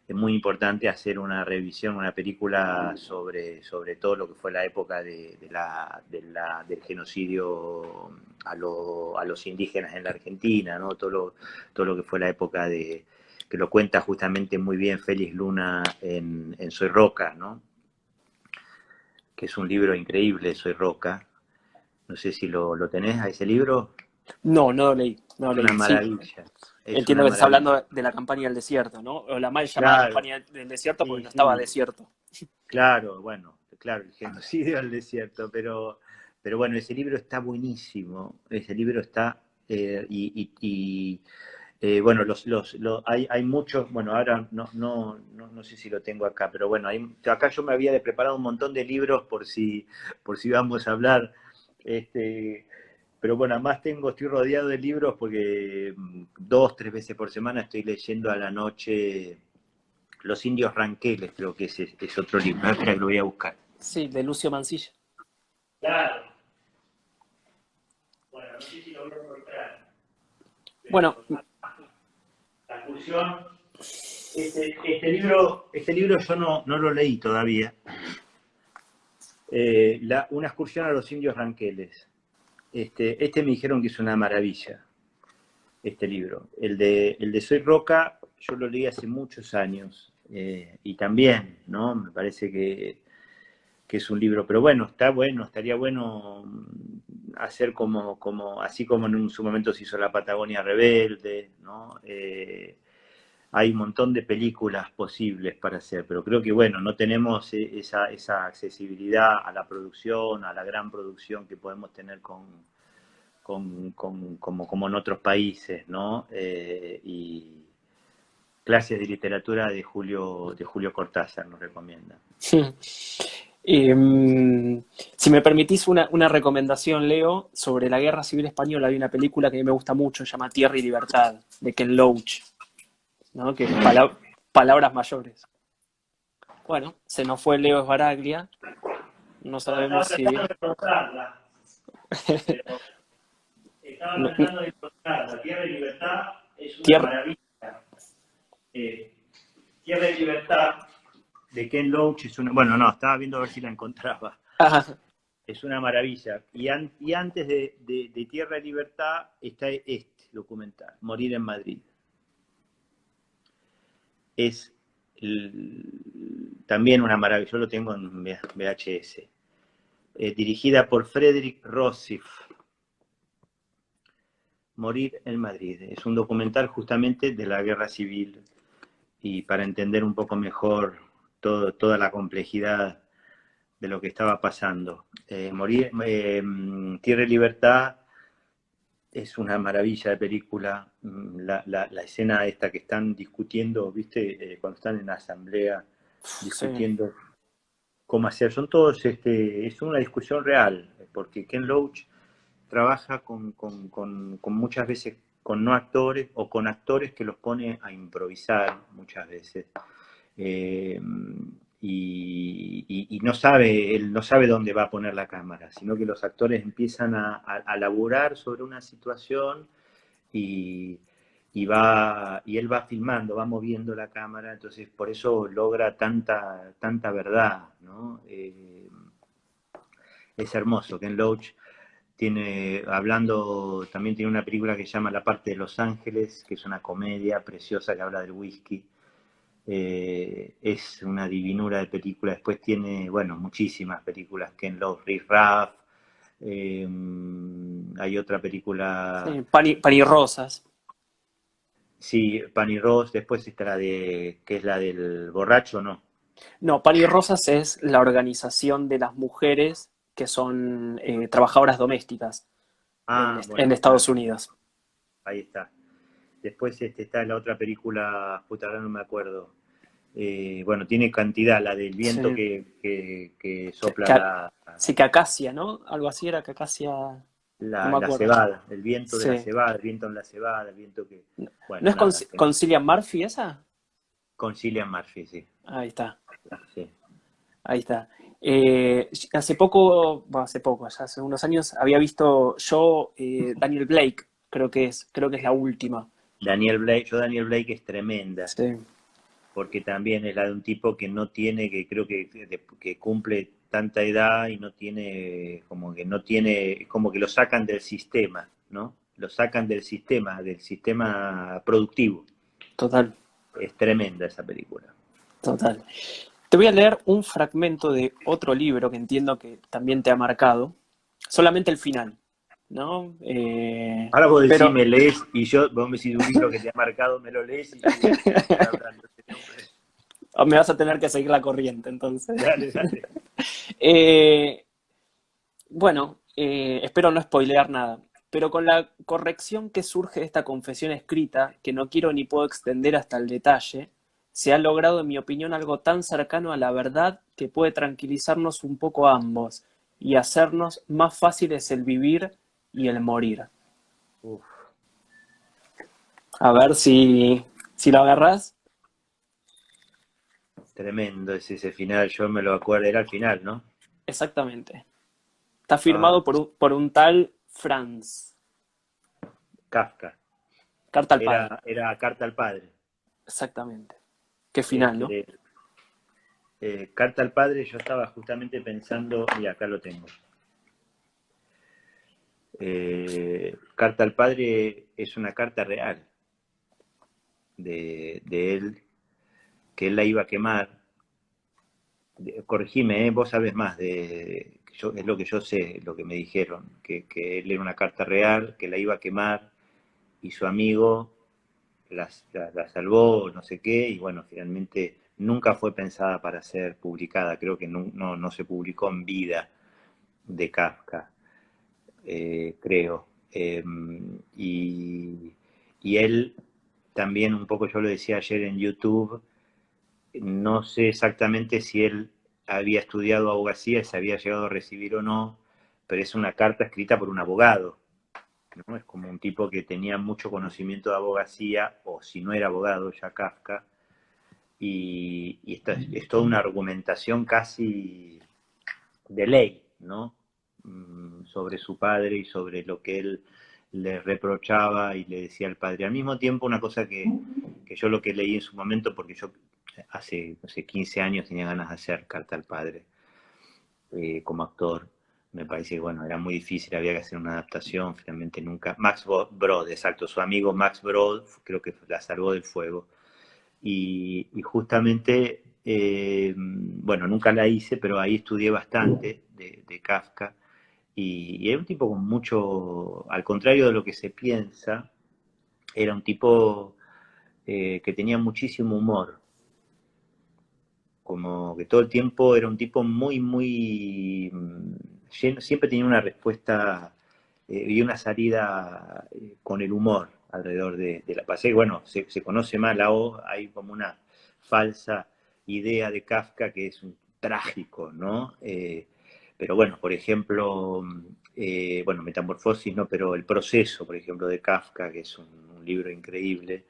muy importante hacer una revisión, una película sobre todo lo que fue la época del genocidio a los indígenas en la Argentina, ¿no? Todo lo que fue la época que lo cuenta justamente muy bien Félix Luna en Soy Roca, ¿no? Que es un libro increíble, Soy Roca. No sé si lo tenés a ese libro. No, no lo leí, no lo Es una leí. Sí, maravilla. Es entiendo una que estás maravilla. hablando de la campaña del desierto, ¿no? O la mal llamada Claro, campaña del desierto porque sí, no estaba sí, desierto. claro, bueno, claro, el genocidio al desierto, pero bueno, ese libro está buenísimo. Ese libro está, bueno, hay muchos, bueno, ahora no sé si lo tengo acá, pero bueno, acá yo me había preparado un montón de libros por si vamos a hablar, este, pero bueno, además estoy rodeado de libros porque 2, 3 veces por semana estoy leyendo a la noche Los Indios Ranqueles, creo que es otro libro. Espera que lo voy a buscar. Sí, de Lucio Mancilla. Claro. Bueno, no sé si lo voy a encontrar, Bueno, pero la excursión, este libro yo no lo leí todavía. Una excursión a los Indios Ranqueles. Este me dijeron que es una maravilla, este libro. El de Soy Roca, yo lo leí hace muchos años, y también, ¿no? Me parece que es un libro, pero bueno, estaría bueno hacer así como en su momento se hizo La Patagonia Rebelde, ¿no? Hay un montón de películas posibles para hacer, pero creo que bueno, no tenemos esa accesibilidad a la producción, a la gran producción que podemos tener como en otros países, ¿no? Y clases de literatura de Julio Cortázar nos recomienda. Si me permitís una recomendación, Leo, sobre la Guerra Civil Española, hay una película que a mí me gusta mucho, se llama Tierra y Libertad, de Ken Loach, ¿no? Que palabras mayores. Bueno, se nos fue Leo Sbaraglia, no Estaba sabemos si... tratando de encontrarla, pero estaba no, tratando de encontrarla. Tierra y Libertad es una tierra... maravilla. Eh, Tierra y Libertad de Ken Loach es una... Bueno, no, estaba viendo a ver si la encontraba. Ah, Es una maravilla. Y antes de Tierra y Libertad está este documental, Morir en Madrid. Es también una maravilla. Yo lo tengo en VHS. Dirigida por Frederick Rossif. Morir en Madrid. Es un documental justamente de la guerra civil, y para entender un poco mejor toda la complejidad de lo que estaba pasando. Tierra y Libertad es una maravilla de película. La escena esta que están discutiendo, ¿viste? Cuando están en la asamblea sí. discutiendo cómo hacer. Es una discusión real, porque Ken Loach trabaja con muchas veces con no actores o con actores que los pone a improvisar muchas veces. Eh, y él no sabe dónde va a poner la cámara, sino que los actores empiezan a laburar sobre una situación, y, y él va filmando, va moviendo la cámara, entonces por eso logra tanta verdad, ¿no? Es hermoso. Ken Loach también tiene una película que se llama La parte de Los Ángeles, que es una comedia preciosa que habla del whisky. Es una divinura de película. Después tiene, bueno, muchísimas películas. Ken Love, Riff Raff. Hay otra película, Sí, Pan y Rosas. sí, Pan y Rose. Después está la de, que es la del borracho, ¿no? No, Pan y Rosas es la organización de las mujeres que son trabajadoras domésticas Ah, en bueno, Estados claro, Unidos. ahí está. Después está la otra película, puta, ahora no me acuerdo. Bueno, tiene cantidad, la del viento Sí, que que, sopla que- sí, que Acacia, ¿no? Algo así era que Acacia, no me la acuerdo. cebada, el viento de la Sí. cebada, el viento en la cebada, el viento que, ¿No bueno, es con, nada, con Cillian Murphy esa? con Cillian Murphy, sí. Ahí está, Sí. ahí está. Hace poco, bueno, hace poco, ya hace unos años, había visto yo Daniel Blake, creo que es la última. Daniel Blake es tremenda, Sí, porque también es la de un tipo que no tiene, que creo que cumple tanta edad y no tiene, como que no tiene, como que lo sacan del sistema, ¿no? Lo sacan del sistema productivo. total, Es tremenda esa película. total. Te voy a leer un fragmento de otro libro que entiendo que también te ha marcado, solamente el final, ¿no? Ahora vos decís, Pero me lees, y vos me decís un libro que te ha marcado, me lo lees y yo voy a seguir hablando de este hombre. me vas a tener que seguir la corriente, entonces. Dale, dale. Eh, bueno, espero no spoilear nada, pero con la corrección que surge de esta confesión escrita, que no quiero ni puedo extender hasta el detalle, se ha logrado, en mi opinión, algo tan cercano a la verdad que puede tranquilizarnos un poco a ambos y hacernos más fáciles el vivir y el morir. Uf, A ver si lo agarras. tremendo es ese final, yo me lo acuerdo, era el final, ¿no? Exactamente. Está Ah, firmado por un tal Franz. Kafka. Carta al padre. Era Carta al Padre. Exactamente. Qué final, ¿no? Este, Carta al Padre, yo estaba justamente pensando, y acá lo tengo. Carta al Padre es una carta real de él, que él la iba a quemar. Corregime, vos sabés más es lo que yo sé, lo que me dijeron, que él era una carta real, que la iba a quemar y su amigo la salvó, no sé qué, y bueno, finalmente nunca fue pensada para ser publicada, creo que no se publicó en vida de Kafka, creo. Y, y él también, un poco yo lo decía ayer en YouTube, no sé exactamente si él había estudiado abogacía, si había llegado a recibir o no, pero es una carta escrita por un abogado, ¿no? Es como un tipo que tenía mucho conocimiento de abogacía, o si no era abogado, ya Kafka, y esta es toda una argumentación casi de ley, ¿no? Sobre su padre y sobre lo que él le reprochaba y le decía al padre. Al mismo tiempo, una cosa que yo lo que leí en su momento, porque yo hace, no sé, 15 años tenía ganas de hacer Carta al Padre como actor. Me parece que, bueno, era muy difícil, había que hacer una adaptación, finalmente nunca. Brod, exacto, su amigo Max Brod, creo que la salvó del fuego. Y justamente, bueno, nunca la hice, pero ahí estudié bastante de Kafka. Y era un tipo con mucho, al contrario de lo que se piensa, era un tipo que tenía muchísimo humor, como que todo el tiempo era un tipo muy lleno, siempre tenía una respuesta y una salida con el humor alrededor de la pase. Bueno, se conoce más la O, hay como una falsa idea de Kafka que es un trágico, ¿no? Pero bueno, por ejemplo, bueno, Metamorfosis, no, pero El proceso, por ejemplo, de Kafka, que es un libro increíble.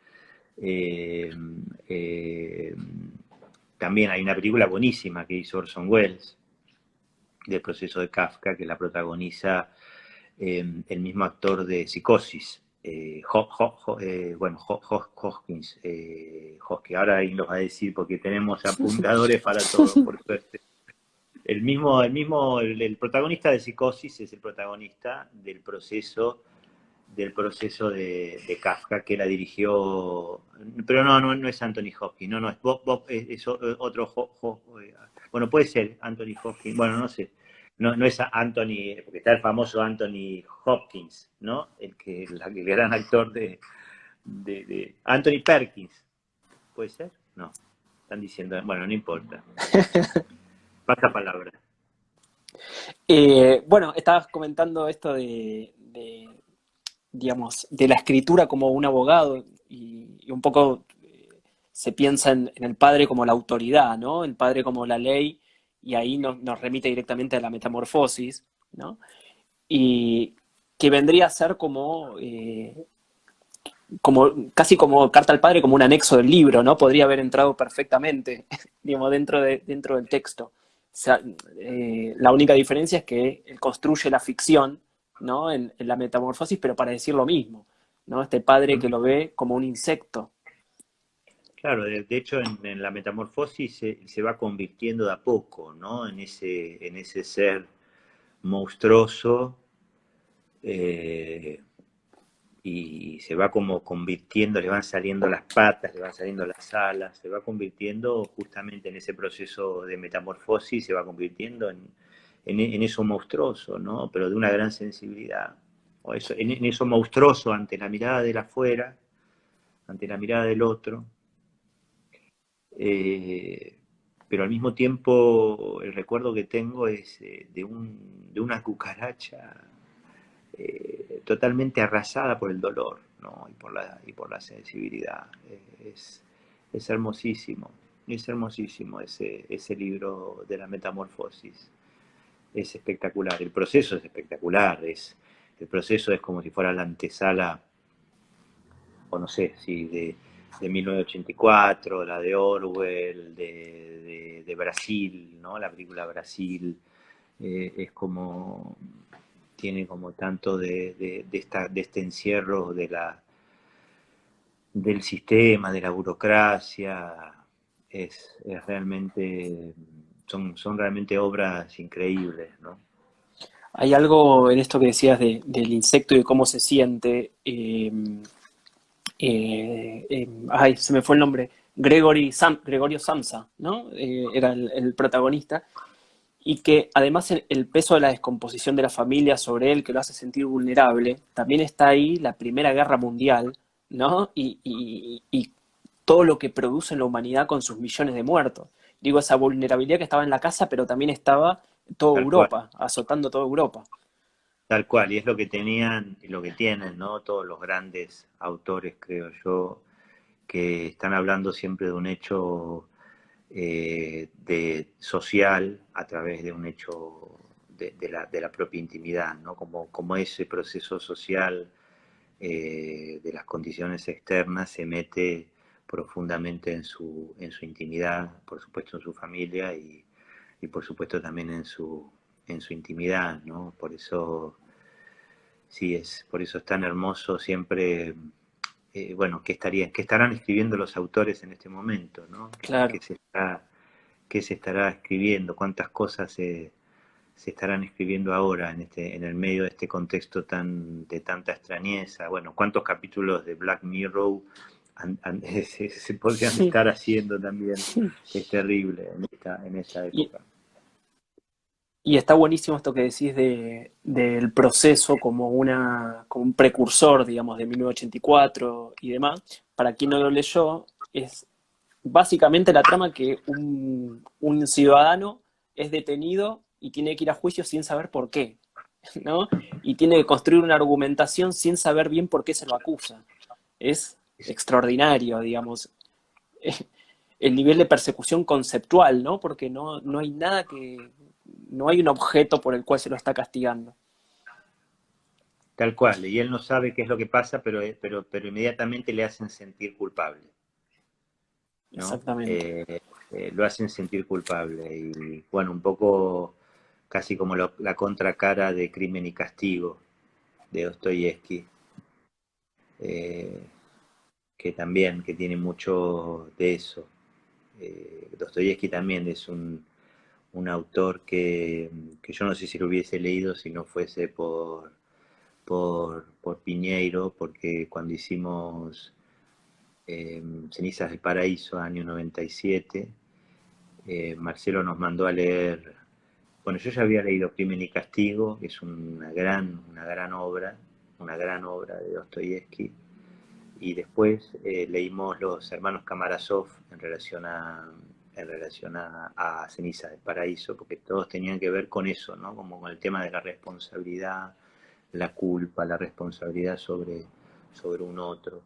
Eh, eh, También hay una película buenísima que hizo Orson Welles del proceso de Kafka, que la protagoniza el mismo actor de Psicosis, Hoskins, Hoskins. Ahora ahí nos va a decir porque tenemos apuntadores para todo, por suerte. el protagonista de Psicosis es el protagonista del proceso de Kafka, que la dirigió, pero no es Anthony Hopkins, no, es es otro, bueno, puede ser Anthony Hopkins, bueno, no sé, no es Anthony, porque está el famoso Anthony Hopkins, ¿no? El gran actor de Anthony Perkins, ¿puede ser? No, están diciendo, bueno, no importa, pasa palabra. Bueno, estabas comentando esto digamos, de la escritura como un abogado y un poco se piensa en el padre como la autoridad, ¿no? El padre como la ley y ahí nos remite directamente a la metamorfosis, ¿no? Y que vendría a ser casi como carta al padre, como un anexo del libro, ¿no? Podría haber entrado perfectamente, digamos, dentro del texto. O sea, la única diferencia es que él construye la ficción, ¿no? En la metamorfosis, pero para decir lo mismo, ¿no? Este padre que lo ve como un insecto. Claro, de hecho en la metamorfosis se va convirtiendo de a poco, ¿no? En ese ser monstruoso, eh, y se va como convirtiendo, le van saliendo las patas, le van saliendo las alas, se va convirtiendo justamente en ese proceso de metamorfosis, se va convirtiendo en eso monstruoso, ¿no? Pero de una gran sensibilidad. O eso, en eso monstruoso ante la mirada del afuera, ante la mirada del otro. Eh, pero al mismo tiempo el recuerdo que tengo es de una cucaracha totalmente arrasada por el dolor, ¿no? Y por la sensibilidad. Es hermosísimo ese libro de la metamorfosis. Es espectacular, el proceso es espectacular, el proceso es como si fuera la antesala, o no sé, si de 1984, la de Orwell, de Brasil, ¿no? La película Brasil, es como, tiene como tanto de este encierro del sistema, de la burocracia, es realmente, son realmente obras increíbles, ¿no? Hay algo en esto que decías del insecto y de cómo se siente. Ay, se me fue el nombre. Gregorio Samsa, ¿no? Era el protagonista. Y que además el peso de la descomposición de la familia sobre él, que lo hace sentir vulnerable, también está ahí la Primera Guerra Mundial, ¿no? Y todo lo que produce en la humanidad con sus millones de muertos. Digo, esa vulnerabilidad que estaba en la casa, pero también estaba toda Tal cual. Europa, azotando toda Europa. Tal cual, y es lo que tenían y lo que tienen, ¿no? Todos los grandes autores, creo yo, que están hablando siempre de un hecho social a través de un hecho de la propia intimidad, ¿no? Como ese proceso social de las condiciones externas se mete profundamente en su intimidad, por supuesto en su familia y por supuesto también en su intimidad, ¿no? Por eso sí, por eso es tan hermoso siempre, bueno, qué estarán escribiendo los autores en este momento, ¿no? Claro. Qué se estará escribiendo? ¿Cuántas cosas se estarán escribiendo ahora en el medio de este contexto de tanta extrañeza? Bueno, ¿cuántos capítulos de Black Mirror se podrían estar haciendo también? Es terrible en esta Y, época. y está buenísimo esto que decís del proceso como un precursor, digamos, de 1984 y demás. Para quien no lo leyó, es básicamente la trama que un ciudadano es detenido y tiene que ir a juicio sin saber por qué, ¿no? Y tiene que construir una argumentación sin saber bien por qué se lo acusa. Es extraordinario, digamos, el nivel de persecución conceptual, ¿no? Porque no hay nada no hay un objeto por el cual se lo está castigando. Tal cual, y él no sabe qué es lo que pasa, pero inmediatamente le hacen sentir culpable, ¿no? Exactamente. Lo hacen sentir culpable y bueno, un poco casi como la contracara de Crimen y Castigo de Dostoyevsky, eh, que también que tiene mucho de eso. Dostoyevsky también es un autor que yo no sé si lo hubiese leído si no fuese por Piñeiro, porque cuando hicimos Cenizas del Paraíso, año 97, Marcelo nos mandó a leer, bueno, yo ya había leído Crimen y Castigo, que es una gran obra de Dostoyevsky, y después leímos Los Hermanos Kamarasov en relación a Cenizas del Paraíso, porque todos tenían que ver con eso, ¿no? Como con el tema de la responsabilidad, la culpa, la responsabilidad sobre un otro.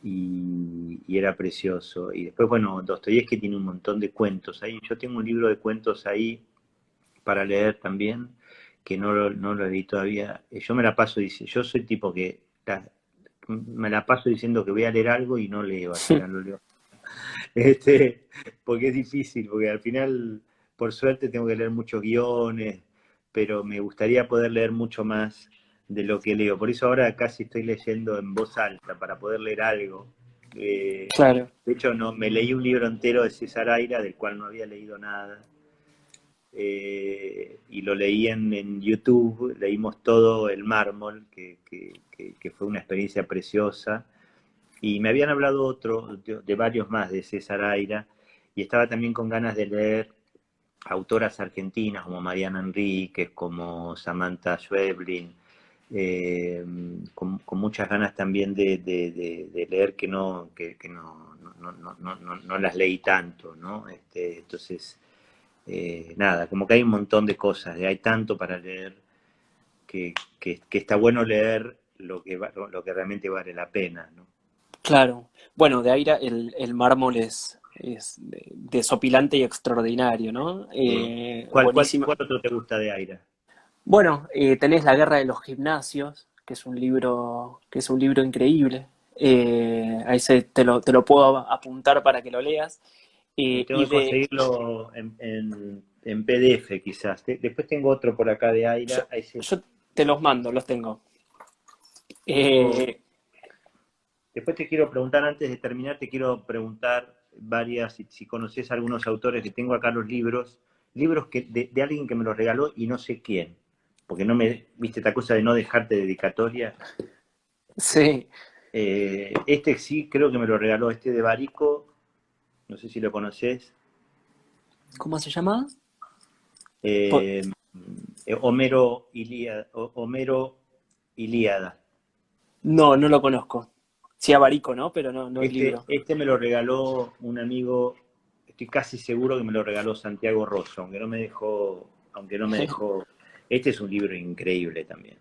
Y era precioso. Y después, bueno, Dostoyevsky tiene un montón de cuentos ahí. Yo tengo un libro de cuentos ahí para leer también, que no lo leí todavía. Yo me la paso diciendo, yo soy tipo que me la paso diciendo que voy a leer algo y no leo, al final lo leo. Este, porque es difícil, porque al final, por suerte, tengo que leer muchos guiones, pero me gustaría poder leer mucho más de lo que leo. Por eso ahora casi estoy leyendo en voz alta para poder leer algo. Claro. De hecho, no, me leí un libro entero de César Aira, del cual no había leído nada. Y lo leí en YouTube, leímos todo El Mármol, que fue una experiencia preciosa. Y me habían hablado de varios más de César Aira, y estaba también con ganas de leer autoras argentinas como Mariana Enríquez, como Samantha Schweblin, con muchas ganas también de leer que no las leí tanto, ¿no? Entonces, nada, como que hay un montón de cosas, hay tanto para leer que está bueno leer lo que realmente vale la pena, ¿no? Claro. Bueno, de Aira el mármol es desopilante y extraordinario, ¿no? Buenísimo. ¿Cuál otro te gusta de Aira? Bueno, tenés La Guerra de los Gimnasios, que es un libro increíble. A ese te lo puedo apuntar para que lo leas. Tengo Y que conseguirlo en PDF quizás. Después tengo otro por acá de yo, Aira. yo te los mando, los tengo. Tengo, Eh, después te quiero preguntar, antes de terminar, te quiero preguntar si conoces algunos autores, que tengo acá los libros de alguien que me los regaló y no sé quién, porque no me, viste esta cosa de no dejarte dedicatoria. sí, Este sí creo que me lo regaló, este de Barico, no sé si lo conoces. ¿cómo se llama? Po- eh, Homero Ilíada. No, no lo conozco. Sí, Abarico, ¿no? Pero no, no el libro. Este me lo regaló un amigo, estoy casi seguro que me lo regaló Santiago Rosso, aunque no me dejó. Este es un libro increíble también.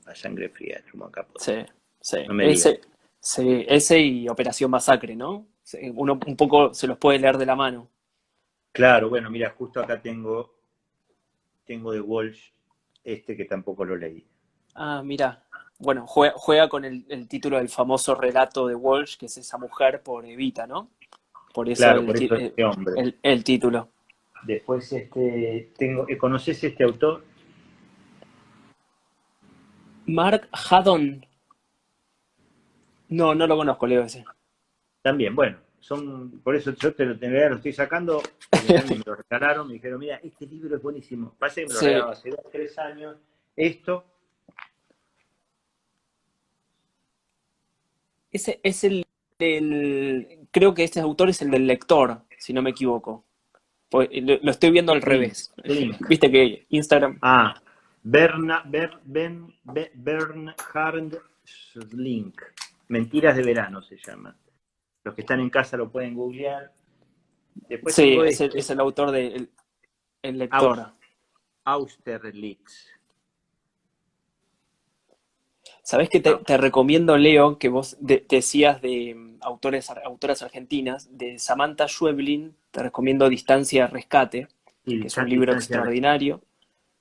A sangre fría, Truman Capote. Sí, sí. No me digas. Ese y Operación Masacre, ¿no? Sí, uno un poco se los puede leer de la mano. Claro, bueno, mira, justo acá tengo de Walsh, este que tampoco lo leí. Ah, mira. Bueno, juega con el título del famoso relato de Walsh, que es esa mujer por Evita, ¿no? Por eso Claro, por eso este hombre. el título. Después ¿conoces este autor? Mark Haddon. No, no lo conozco, Leo ese. También, bueno, por eso yo lo estoy sacando, porque también me lo regalaron, me dijeron, mira, este libro es buenísimo. Pasa que me lo Sí, regalaron hace 2, 3 años. Esto, ese es creo que este autor es el del lector, si no me equivoco. Pues, lo estoy viendo al Link, revés. Link. Viste que Instagram. Ah, Bernhard Link. Mentiras de verano se llama. Los que están en casa lo pueden googlear. Después Sí, tengo es el autor de El Aus- lector. Austerlitz. ¿Sabés que Ah, te recomiendo, Leo, que vos decías de autoras argentinas, de Samantha Schweblin, te recomiendo Distancia de Rescate, y que es un libro distancia. extraordinario,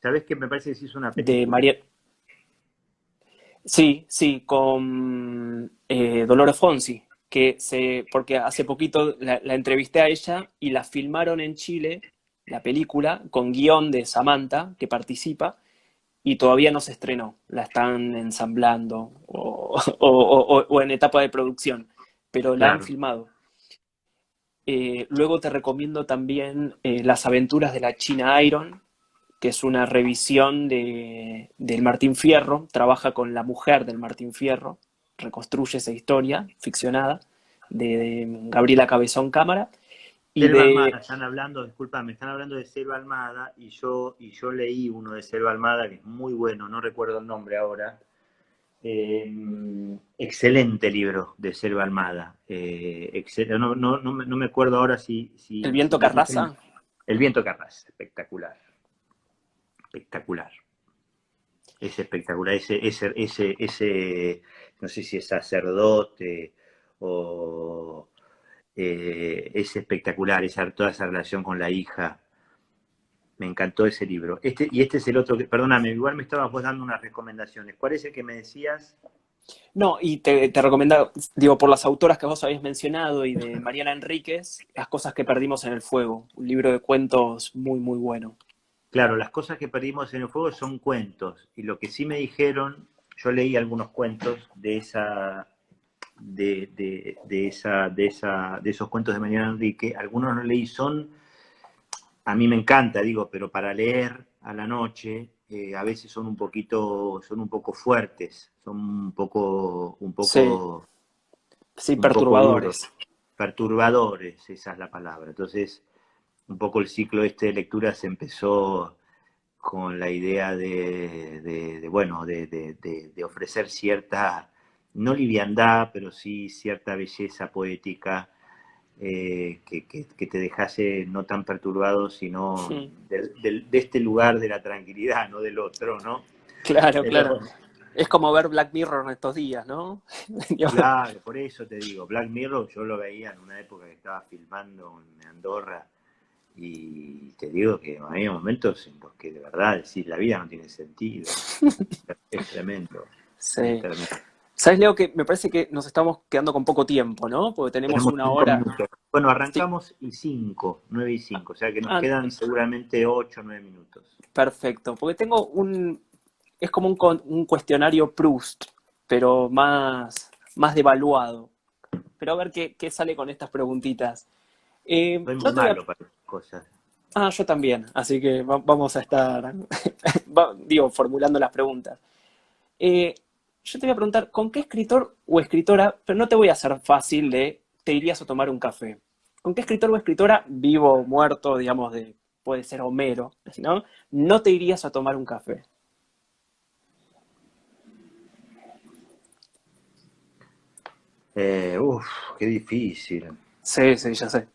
¿Sabés que me parece que se hizo una de película? María... Sí, sí, con Dolores Fonsi, porque hace poquito la entrevisté a ella y la filmaron en Chile, la película, con guión de Samantha, que participa, y todavía no se estrenó, la están ensamblando o en etapa de producción, pero la han Claro. filmado. Luego te recomiendo también Las aventuras de la China Iron, que es una revisión del Martín Fierro. Trabaja con la mujer del Martín Fierro, reconstruye esa historia ficcionada de Gabriela Cabezón Cámara. Y Selva Almada, de, están hablando, disculpa, me están hablando de Selva Almada y yo leí uno de Selva Almada que es muy bueno, no recuerdo el nombre ahora. Excelente libro de Selva Almada. No me acuerdo ahora El si viento me dicen Carraza. El viento Carras, espectacular, espectacular. Es espectacular. No sé si es sacerdote o es espectacular, toda esa relación con la hija. Me encantó ese libro. Este es el otro que, perdóname, igual me estabas vos dando unas recomendaciones. ¿Cuál es el que me decías? No, y te recomiendo, digo, por las autoras que vos habías mencionado y de Mariana Enríquez, Las cosas que perdimos en el fuego, un libro de cuentos muy, muy bueno. Claro, las cosas que perdimos en el fuego son cuentos. Y lo que sí me dijeron, yo leí algunos cuentos de esos cuentos de Mariana Enrique. Algunos los leí, a mí me encanta, digo, pero para leer a la noche, a veces son un poco fuertes, son Sí, sí, un poco duros, perturbadores. perturbadores, esa es la palabra. Entonces, un poco el ciclo de lecturas empezó con la idea bueno, de ofrecer cierta, no liviandad, pero sí cierta belleza poética, que te dejase no tan perturbado, sino Mm, de este lugar de la tranquilidad, no del otro, ¿no? claro, Pero claro. bueno, Es como ver Black Mirror en estos días, ¿no? claro, por eso te digo, Black Mirror yo lo veía en una época que estaba filmando en Andorra y te digo que había momentos en los que de verdad decís la vida no tiene sentido. Es tremendo, es Sí. tremendo. ¿Sabes, Leo, que me parece que nos estamos quedando con poco tiempo, ¿no? Porque tenemos Tenemos una 5 hora. minutos. Bueno, Sí. arrancamos y 5, 9 y 5, o sea que nos Ah, quedan seguramente 8 o 9 minutos. perfecto. Porque tengo es como un cuestionario Proust, pero más devaluado. Pero a ver qué sale con estas preguntitas. Soy muy No te voy a... malo para esas cosas. Ah, yo también, así que vamos a estar, digo, formulando las preguntas. Eh, yo te voy a preguntar, ¿con qué escritor o escritora, pero no te voy a hacer fácil de, te irías a tomar un café? ¿Con qué escritor o escritora, vivo o muerto, digamos, puede ser Homero, ¿no? No te irías a tomar un café. Uf, qué difícil, Sí, sí, ya sé.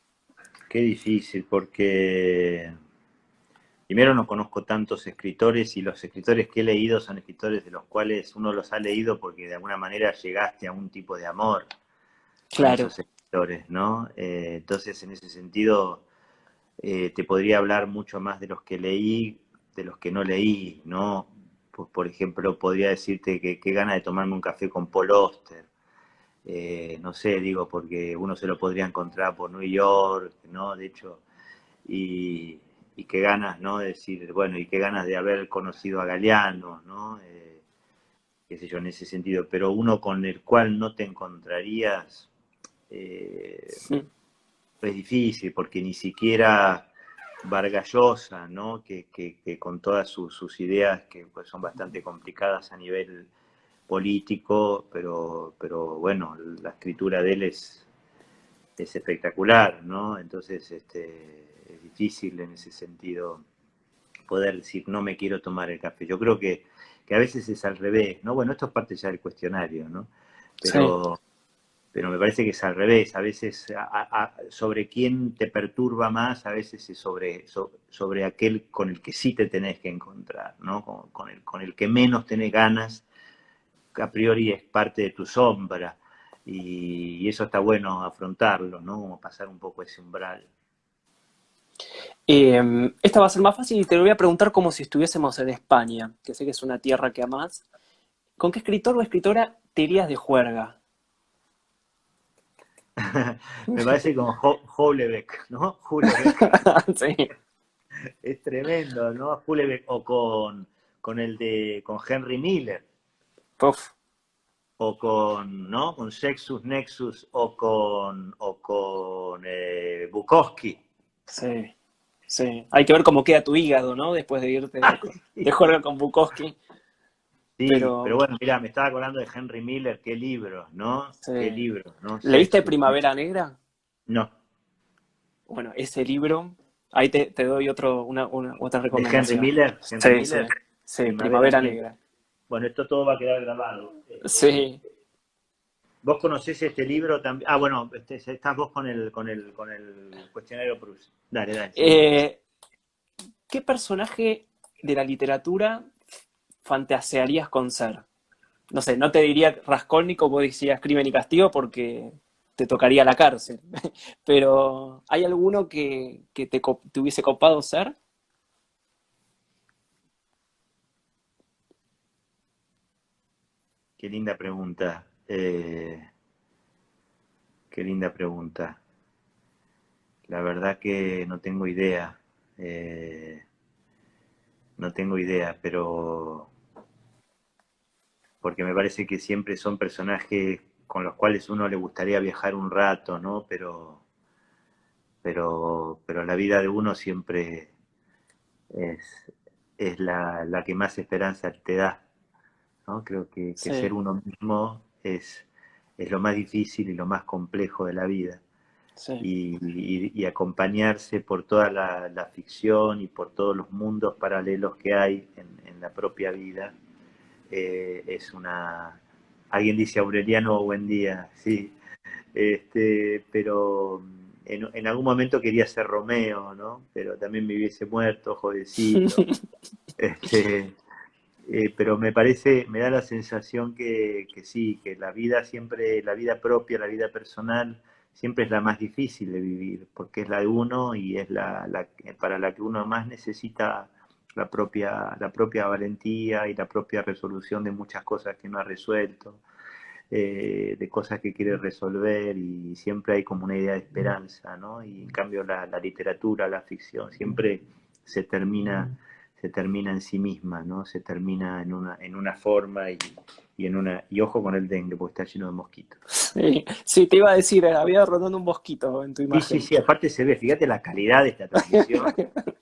porque primero no conozco tantos escritores y los escritores que he leído son escritores de los cuales uno los ha leído porque de alguna manera llegaste a un tipo de amor con Claro. esos escritores, ¿no? Entonces, en ese sentido, te podría hablar mucho más de los que leí, de los que no leí, ¿no? Por ejemplo, podría decirte que qué gana de tomarme un café con Paul Auster. No sé, digo, porque uno se lo podría encontrar por New York, ¿no? De hecho, y, y qué ganas, ¿no? De decir, bueno, y qué ganas de haber conocido a Galeano, ¿no? Qué sé yo, en ese sentido, pero uno con el cual no te encontrarías, eh, Mm. es difícil, porque ni siquiera Vargas Llosa, ¿no? Que con todas sus ideas, que pues, son bastante complicadas a nivel político, pero bueno, la escritura de él es espectacular, ¿no? Entonces, es difícil en ese sentido poder decir, no me quiero tomar el café. Yo creo que a veces es al revés, ¿no? Bueno, esto es parte ya del cuestionario, ¿no? Sí. Pero, pero me parece que es al revés. A veces sobre quién te perturba más, a veces es sobre aquel con el que sí te tenés que encontrar, ¿no? Con el que menos tenés ganas, que a priori es parte de tu sombra. Y eso está bueno afrontarlo, ¿no? Como pasar un poco ese umbral. Esta va a ser más fácil y te lo voy a preguntar como si estuviésemos en España, que sé que es una tierra que amás. ¿Con qué escritor o escritora te irías de juerga? Me parece como Houellebecq, ¿no? Houellebecq. Sí. Es tremendo, ¿no? Houellebecq o con Henry Miller Uf, ¿no? Con Sexus Nexus o con Bukowski. Sí, sí. Hay que ver cómo queda tu hígado, ¿no? Después de irte de juerga con Bukowski. Sí, pero Pero, bueno, mira, me estaba acordando de Henry Miller, qué libro, ¿no? Qué sí. libro, ¿no? ¿Leíste Shakespeare. Primavera Negra? No, Bueno, ese libro, ahí te doy otra de Henry recomendación. Miller, Henry Sí, sí, Miller, sí, Primavera Primavera Negra. Negra. Bueno, esto todo va a quedar grabado. Sí. ¿Vos conocés este libro también? Ah, bueno, estás vos con el cuestionario Proust. Dale, dale, seguí. Eh, ¿Qué personaje de la literatura fantasearías con ser? No sé, no te diría Raskolnikov, vos decías Crimen y Castigo porque te tocaría la cárcel. Pero, ¿hay alguno que te hubiese copado ser? Qué linda pregunta. Qué linda pregunta. La verdad que no tengo idea. Eh, no tengo idea, pero porque me parece que siempre son personajes con los cuales uno le gustaría viajar un rato, ¿no? Pero la vida de uno siempre es, es la que más esperanza te da, ¿no? Creo que ser Sí, uno mismo es lo más difícil y lo más complejo de la vida. sí, Y acompañarse por toda la ficción y por todos los mundos paralelos que hay en la propia vida, es una... Alguien dice Aureliano, buen día, sí, pero en algún momento quería ser Romeo, ¿no? Pero también me hubiese muerto, jovencito. Este, pero me parece, me da la sensación que sí, que la vida siempre, la vida propia, la vida personal, siempre es la más difícil de vivir, porque es la de uno y es para la que uno más necesita la propia valentía y la propia resolución de muchas cosas que no ha resuelto, de cosas que quiere resolver y siempre hay como una idea de esperanza, ¿no? Y en cambio la literatura, la ficción, siempre se termina, se termina en sí misma, ¿no? Se termina en una forma y ojo con el dengue, porque está lleno de mosquitos. sí. Sí, te iba a decir, había rondando un mosquito en tu Sí, sí, imagen. sí, aparte se ve, fíjate la calidad de esta transmisión,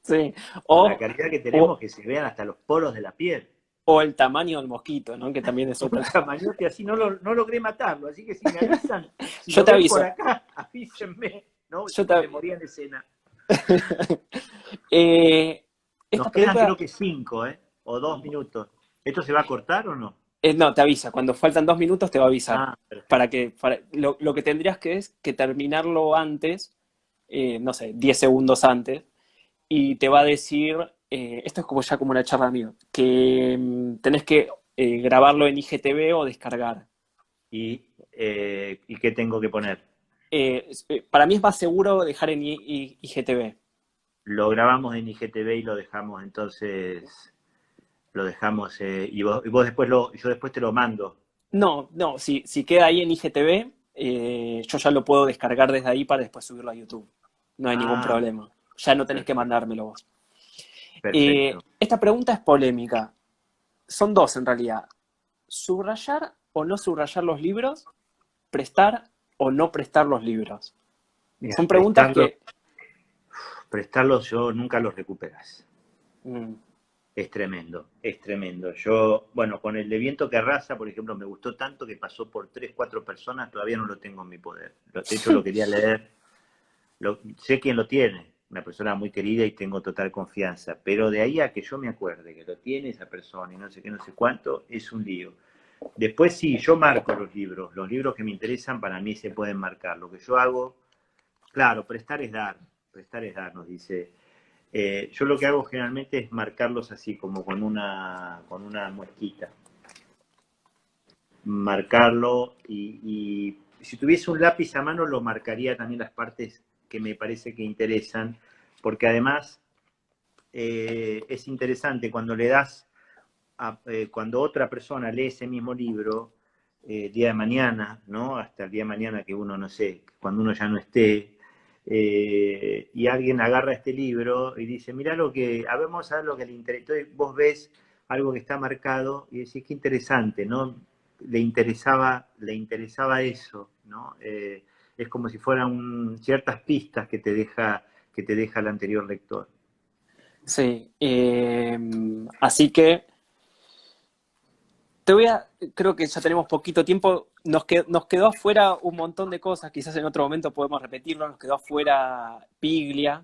Sí. la O, calidad que tenemos o, que se vean hasta los poros de la piel. o el tamaño del mosquito, ¿no? Que también es Un otra. tamañote así, no logré matarlo, así que si me avisan, si Yo lo te ven por aviso. acá, avísenme, ¿no? Yo Si te no me aviso. moría en escena. Eh, esta Nos quedan creo pregunta, que 5, ¿eh? O 2 minutos. ¿Esto se va a cortar o no? no, te avisa. Cuando faltan 2 minutos te va a avisar. Ah, perfecto. Lo que tendrías que es que terminarlo antes, no sé, 10 segundos antes, y te va a decir, esto es como ya como una charla amiga, que tenés que grabarlo en IGTV o descargar. ¿Y qué tengo que poner? Para mí es más seguro dejar en IGTV. Lo grabamos en IGTV y lo dejamos entonces, lo dejamos, y vos después yo después te lo mando. No, no, si queda ahí en IGTV, yo ya lo puedo descargar desde ahí para después subirlo a YouTube. No hay ningún Ah, problema. Ya no tenés que perfecto, mandármelo vos. perfecto. Esta pregunta es polémica. Son dos en realidad. ¿Subrayar o no subrayar los libros? ¿Prestar o no prestar los libros? Mira, Son preguntas que... prestarlos yo nunca los recuperas. mm, Es tremendo, es tremendo. Yo, bueno, con el de Viento que Arrasa, por ejemplo, me gustó tanto que pasó por 3, 4 personas, todavía no lo tengo en mi poder. De hecho, lo quería leer. Sé quién lo tiene, una persona muy querida y tengo total confianza, pero de ahí a que yo me acuerde que lo tiene esa persona y no sé qué, no sé cuánto, es un lío. Después sí, yo marco los libros que me interesan para mí se pueden marcar. Lo que yo hago, claro, prestar es dar, nos dice. Yo lo que hago generalmente es marcarlos así, como con una muesquita. Marcarlo y si tuviese un lápiz a mano lo marcaría también las partes que me parece que interesan, porque además es interesante cuando le das, cuando otra persona lee ese mismo libro, día de mañana, ¿no? Hasta el día de mañana que uno, no sé, cuando uno ya no esté, y alguien agarra este libro y dice, mira lo que, a ver, vamos a ver lo que le interesa. Entonces vos ves algo que está marcado y decís, qué interesante, ¿no? Le interesaba eso, ¿no? es como si fueran ciertas pistas que te deja el anterior lector. Sí, así que creo que ya tenemos poquito tiempo, nos quedó afuera un montón de cosas, quizás en otro momento podemos repetirlo, nos quedó afuera Piglia,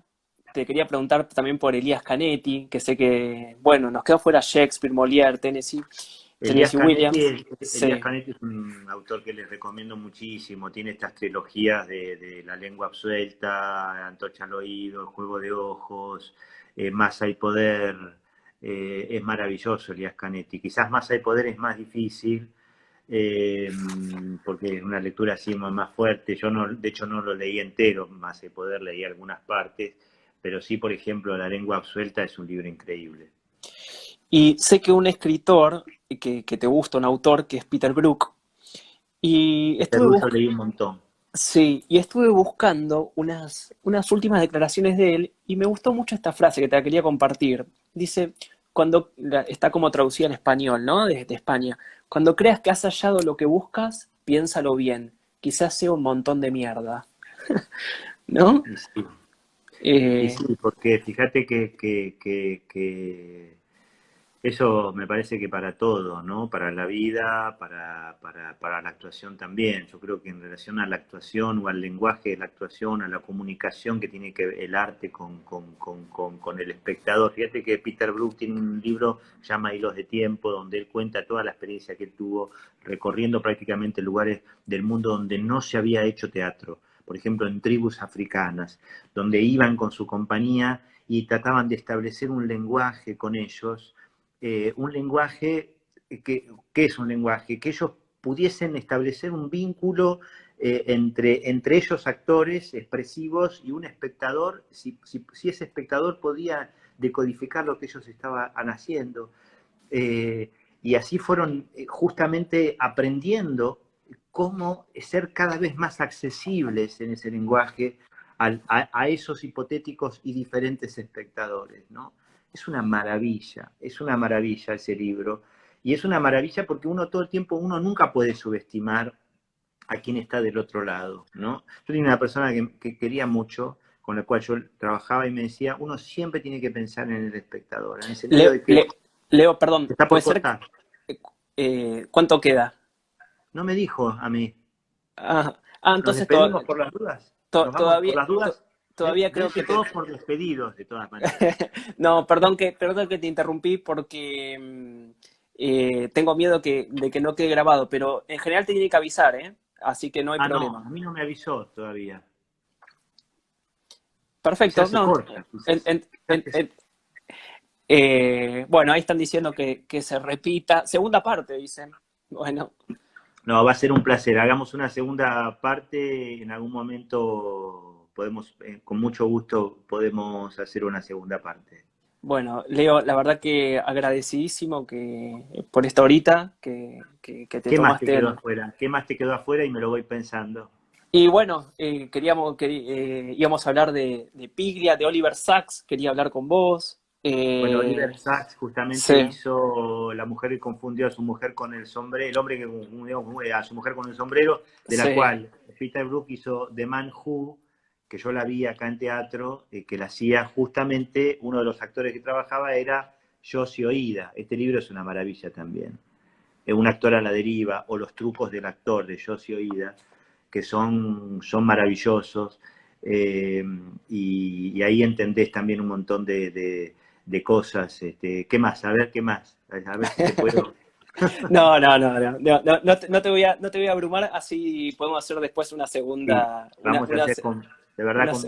te quería preguntar también por Elías Canetti, que sé que, bueno, nos quedó afuera Shakespeare, Molière, Elías Tennessee Williams, Canetti, Elías sí, Canetti es un autor que les recomiendo muchísimo. Tiene estas trilogías de La lengua absuelta, Antorcha al oído, El juego de ojos, Masa y poder. Es maravilloso Elías Canetti. Quizás Masa y poder es más difícil, eh, porque es una lectura así más fuerte. Yo no, de hecho no lo leí entero, Masa y poder leí algunas partes, pero sí, por ejemplo, La lengua absuelta es un libro increíble. y sé que un escritor que te gusta, un autor, que es Peter Brook, y Peter Lucho leí un montón. sí, y estuve buscando unas últimas declaraciones de él y me gustó mucho esta frase que te la quería compartir. Dice, está como traducida en español, ¿no? Desde España. Cuando creas que has hallado lo que buscas, piénsalo bien. Quizás sea un montón de mierda, ¿no? Y sí, y Eh, sí, porque fíjate que eso me parece que para todo, ¿no? Para la vida, para la actuación también. Yo creo que en relación a la actuación o al lenguaje de la actuación, a la comunicación que tiene que ver el arte con el espectador. Fíjate que Peter Brook tiene un libro, se llama Hilos de Tiempo, donde él cuenta toda la experiencia que él tuvo recorriendo prácticamente lugares del mundo donde no se había hecho teatro. Por ejemplo, en tribus africanas, donde iban con su compañía y trataban de establecer un lenguaje con ellos, un lenguaje que es un lenguaje, que ellos pudiesen establecer un vínculo entre ellos actores expresivos y un espectador, si ese espectador podía decodificar lo que ellos estaban haciendo. Eh, y así fueron justamente aprendiendo cómo ser cada vez más accesibles en ese lenguaje a esos hipotéticos y diferentes espectadores, ¿no? Es una maravilla ese libro. Y es una maravilla porque uno todo el tiempo, uno nunca puede subestimar a quien está del otro lado, ¿no? Yo tenía una persona que quería mucho, con la cual yo trabajaba y me decía, uno siempre tiene que pensar en el espectador, en el sentido Le- de que le- Leo, perdón, está por puede ser, cortar. ¿cuánto queda? No me dijo a mí. Nos Entonces despedimos por las dudas. Nos vamos por todavía, las dudas. todavía creo Dense que te... todos por despedidos, de todas maneras. No, perdón que te interrumpí porque tengo miedo de que no quede grabado, pero en general te tiene que avisar, ¿eh? Así que no hay Ah, no, problema. a mí no me avisó todavía. Se Perfecto, hace no. corta, en- quizás. en- en- en- bueno, ahí están diciendo que se repita. Segunda parte, dicen. Bueno, No, va a ser un placer. Hagamos una segunda parte. En algún momento podemos, con mucho gusto, podemos hacer una segunda parte. bueno, Leo, la verdad que agradecidísimo por esta horita que te ¿Qué más te tomaste. quedó afuera? ¿Qué más te quedó afuera? Y me lo voy pensando. Y bueno, íbamos a hablar de Piglia, de Oliver Sacks, quería hablar con vos. Bueno, Oliver Sacks justamente Sí, hizo La mujer que confundió a su mujer con el sombrero, el hombre que confundió a su mujer con el sombrero, de la sí. cual Peter Brook hizo The Man Who, que yo la vi acá en teatro, que la hacía justamente, uno de los actores que trabajaba era Josie Oida. Este libro es una maravilla también. Un actor a la deriva, o Los trucos del actor de Josie Oida, que son maravillosos. eh, y ahí entendés también un montón de cosas. ¿Qué más? A ver, ¿qué más? A ver si te puedo. No te voy a abrumar, así podemos hacer después una Sí, segunda, vamos a hacer de verdad una se-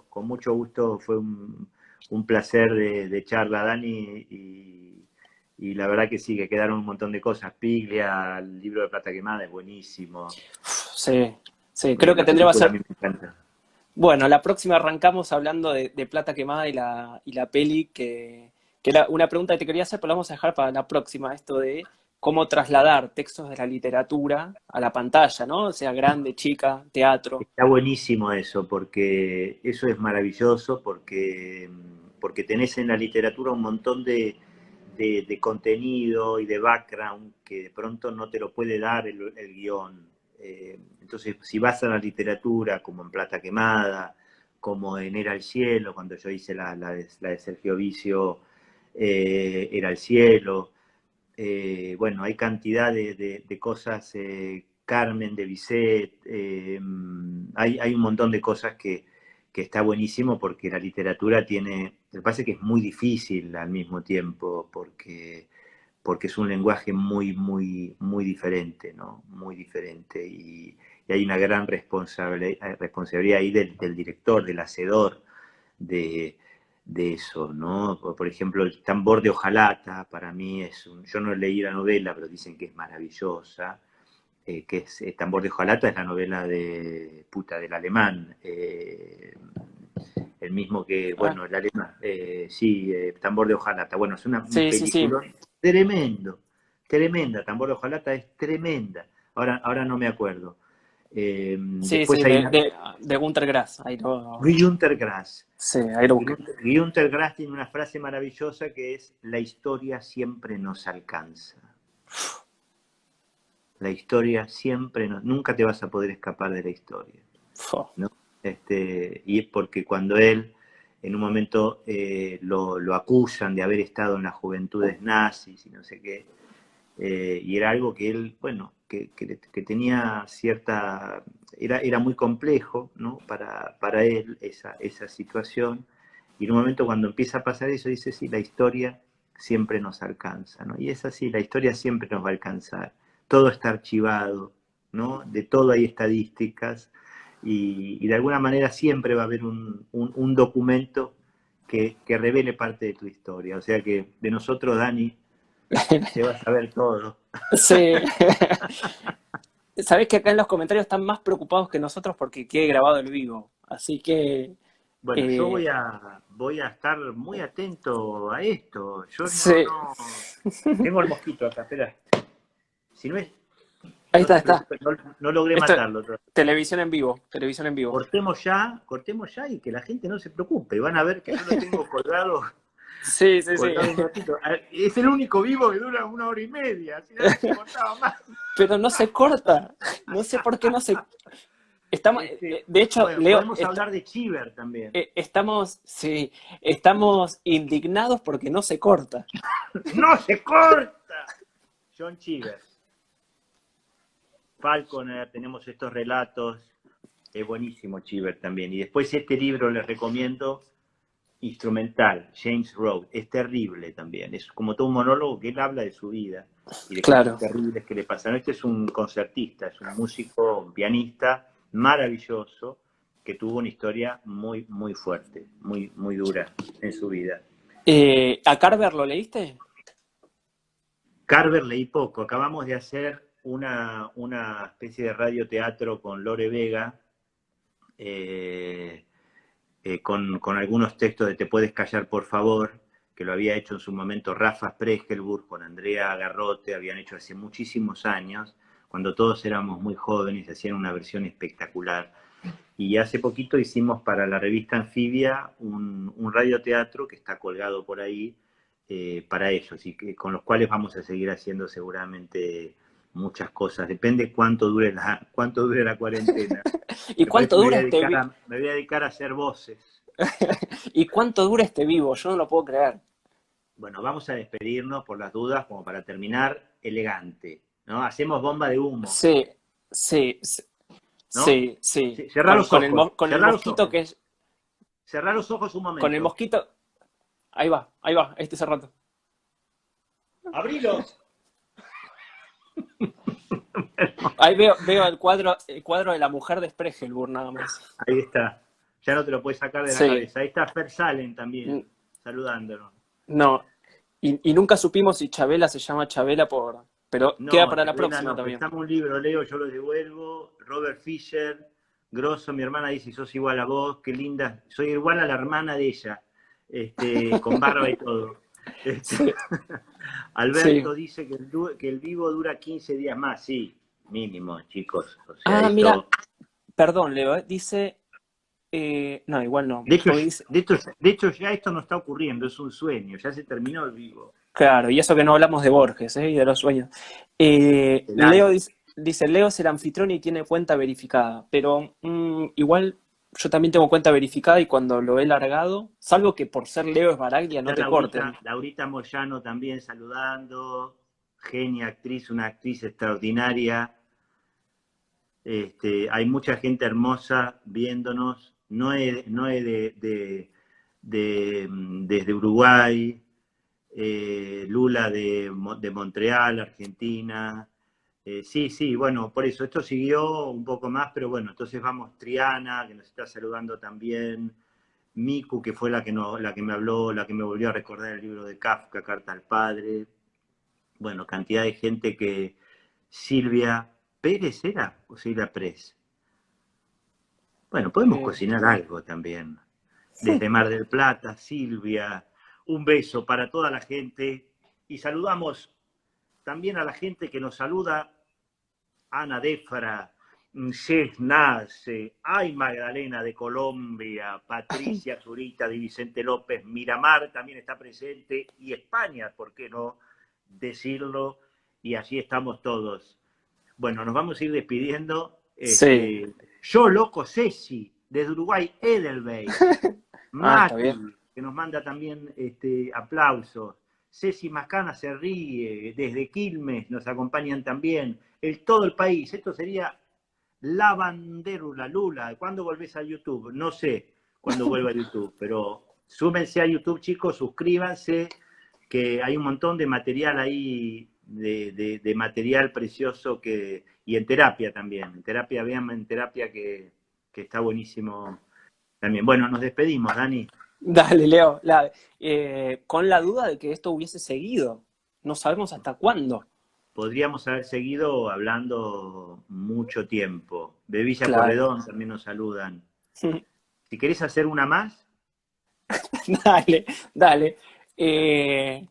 con mucho gusto. Fue un placer de charla, Dani, y la verdad que sí, que quedaron un montón de cosas. Piglia, el libro de Plata Quemada es buenísimo. sí, sí, creo que La tendremos que película a mí hacer. me encanta. Bueno, la próxima arrancamos hablando de Plata Quemada y la peli, que era una pregunta que te quería hacer, pero la vamos a dejar para la próxima, esto de cómo trasladar textos de la literatura a la pantalla, ¿no? O sea, grande, chica, teatro. Está buenísimo eso, porque eso es maravilloso, porque tenés en la literatura un montón de contenido y de background que de pronto no te lo puede dar el guión. Entonces, si vas a la literatura, como en Plata Quemada, como en Era el Cielo, cuando yo hice la de Sergio Vicio, Era el Cielo, bueno, hay cantidad de cosas, Carmen de Bizet, hay un montón de cosas que está buenísimo porque la literatura tiene, me parece que es muy difícil al mismo tiempo, porque es un lenguaje muy diferente, ¿no? Muy diferente. Y hay una gran responsabilidad ahí del director, del hacedor de eso, ¿no? Por ejemplo, El tambor de hojalata, para mí yo no leí la novela, pero dicen que es maravillosa, que es Tambor de hojalata, es la novela del alemán, el mismo que, Ah, bueno, el alemán, sí, Tambor de hojalata, bueno, es un sí, sí, sí. película tremendo, tremenda, Tambor de hojalata es tremenda, ahora no me acuerdo. Sí, Después sí, hay una, de Gunter Grass. Ahí lo, Günter Grass. sí, ahí lo busqué. Günter Grass tiene una frase maravillosa que es: la historia siempre nos alcanza. La historia siempre nunca te vas a poder escapar de la historia, Fo. ¿no? Y es porque cuando él, en un momento, lo acusan de haber estado en las juventudes nazis y no sé qué, y era algo que él, bueno, que tenía cierta, era muy complejo, ¿no? Para él esa situación, y en un momento cuando empieza a pasar eso, dice, sí, la historia siempre nos alcanza, ¿no? Y es así, la historia siempre nos va a alcanzar, todo está archivado, ¿no? De todo hay estadísticas, y de alguna manera siempre va a haber un documento que revele parte de tu historia, o sea que de nosotros, Dani, se va a saber todo. Sí. Sabés que acá en los comentarios están más preocupados que nosotros porque quede grabado el vivo. Así que, Bueno, yo eh, voy a estar muy atento a esto. Yo sí. tengo el mosquito acá, espera. Si no es, Ahí no está, te está. preocupes, no logré Esto, matarlo todavía. televisión en vivo, televisión en vivo. Cortemos ya y que la gente no se preocupe. Van a ver que yo lo tengo colgado, Sí, sí, sí. colgado un ratito. Es el único vivo que dura 1 hora y media, si no se cortaba más. Pero no se corta. No sé por qué no se. Estamos, de hecho, Bueno, Leo, podemos hablar de Chiver también. estamos, sí, estamos indignados porque no se corta. ¡No se corta! John Cheever. Falconer, tenemos estos relatos, es buenísimo Cheever también. Y después este libro les recomiendo, instrumental, James Road, es terrible también, es como todo un monólogo que él habla de su vida y de cosas Claro. terribles que le pasaron. Este es un concertista, es un músico, un pianista maravilloso que tuvo una historia muy fuerte, muy dura en su vida. ¿A Carver lo leíste? Carver leí poco, acabamos de hacer una especie de radioteatro con Lore Vega, eh, con algunos textos de Te puedes callar por favor, que lo había hecho en su momento Rafa Spregelburg con Andrea Garrote, habían hecho hace muchísimos años, cuando todos éramos muy jóvenes, hacían una versión espectacular. Y hace poquito hicimos para la revista Anfibia un radioteatro que está colgado por ahí, para ellos, y con los cuales vamos a seguir haciendo seguramente muchas cosas. Depende cuánto dure la cuarentena. ¿Y Me parece cuánto que dura este me voy a dedicar a hacer voces. ¿Y cuánto dura este vivo? Yo no lo puedo creer. Bueno, vamos a despedirnos por las dudas, como para terminar elegante, ¿no? Hacemos bomba de humo, Sí, sí, sí, ¿no? sí, sí. Cerrá los ojos, Con el cerrá los mosquito ojos, que es. cerrá los ojos un Con el momento. mosquito. Ahí va, este cerrando. Abrilos. Ahí veo el cuadro de la mujer de Spregelburg nada más. Ahí está. Ya no te lo puedes sacar de la Sí. cabeza. Ahí está Fer Salen también, saludándonos. No. Y nunca supimos si Chabela se llama Chabela por. Pero queda No, para la Chabela próxima no. también. Prestamos un libro, Leo, yo lo devuelvo. Robert Fisher, Grosso, mi hermana dice, sos igual a vos, qué linda. Soy igual a la hermana de ella, con barba y todo. Sí, sí. Alberto dice que el vivo dura 15 días más. Sí, mínimo, chicos. O sea, Ah, mira, esto... perdón, Leo, dice. No, igual no. De hecho, Porque dice, de hecho, ya esto no está ocurriendo, es un sueño, ya se terminó el vivo. claro, y eso que no hablamos de Borges, ¿eh? Y de los sueños. El Leo alma. dice. Dice, Leo es el anfitrión y tiene cuenta verificada, pero igual yo también tengo cuenta verificada y cuando lo he largado, salvo que por ser Leo es Baraglia, no Está te corten. Laurita Moyano también saludando, genia actriz, una actriz extraordinaria. Hay mucha gente hermosa viéndonos, Noé desde Uruguay, Lula de Montreal, Argentina. Sí, sí, bueno, por eso esto siguió un poco más, pero bueno, entonces vamos Triana, que nos está saludando también, Miku, que fue la que me habló, la que me volvió a recordar el libro de Kafka, Carta al Padre. Bueno, cantidad de gente que... Silvia Pérez era, o Silvia Pérez. Bueno, podemos Eh, cocinar algo también. Desde Mar del Plata, Silvia, un beso para toda la gente. Y saludamos también a la gente que nos saluda, Ana Défara, Jess Nace, Ay Magdalena de Colombia, Patricia Zurita de Vicente López, Miramar también está presente, y España, ¿por qué no decirlo? Y así estamos todos. Bueno, nos vamos a ir despidiendo. sí. Yo, loco, Ceci, desde Uruguay, Edelweiss, Ah, está bien. Mati, que nos manda también aplausos. Ceci Mascana se ríe, desde Quilmes nos acompañan también. Todo el país, esto sería la banderula, Lula. ¿Cuándo volvés a YouTube? No sé cuándo vuelva a YouTube, pero súmense a YouTube, chicos, suscríbanse, que hay un montón de material ahí, de material precioso y en terapia también. En terapia, vean en terapia que está buenísimo también. Bueno, nos despedimos, Dani. Dale, Leo. Con la duda de que esto hubiese seguido. No sabemos hasta cuándo. Podríamos haber seguido hablando mucho tiempo. De Villa Claro. Porredón también nos saludan. Si querés hacer una más, Dale, dale. Eh,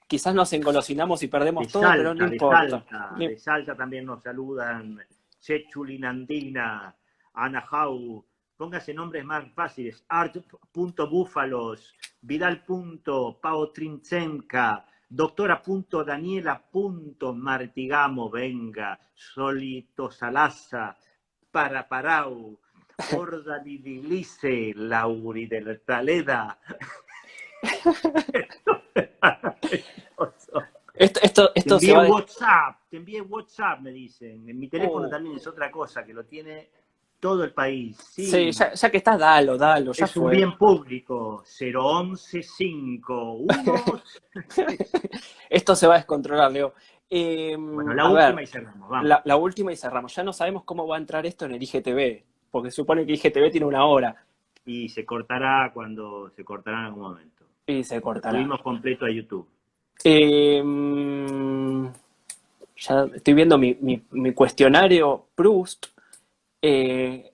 Quizás nos engolosinamos y perdemos todo, pero no importa. De Salta también nos saludan. Chechulinandina, Anahau. Póngase nombres más fáciles. Art.búfalos, Vidal.paotrincenca, Doctora.Daniela.Martigamo, venga, Solito Salaza, Paraparau, Orda Lidiglice, Lauri del Taleda. Esto se va de... Te envié WhatsApp, me dicen. En mi teléfono Oh, también es otra cosa, que lo tiene todo el país. sí, Sí, ya que estás, dalo, ya es un fue. bien público. 0115 Esto se va a descontrolar, Leo. Bueno, la A ver, última y cerramos, vamos. la última y cerramos. Ya no sabemos cómo va a entrar esto en el IGTV, porque supone que IGTV tiene una hora Y se cortará en algún momento. y se Lo cortará. subimos completo a YouTube. Eh, ya estoy viendo mi cuestionario Proust. Eh,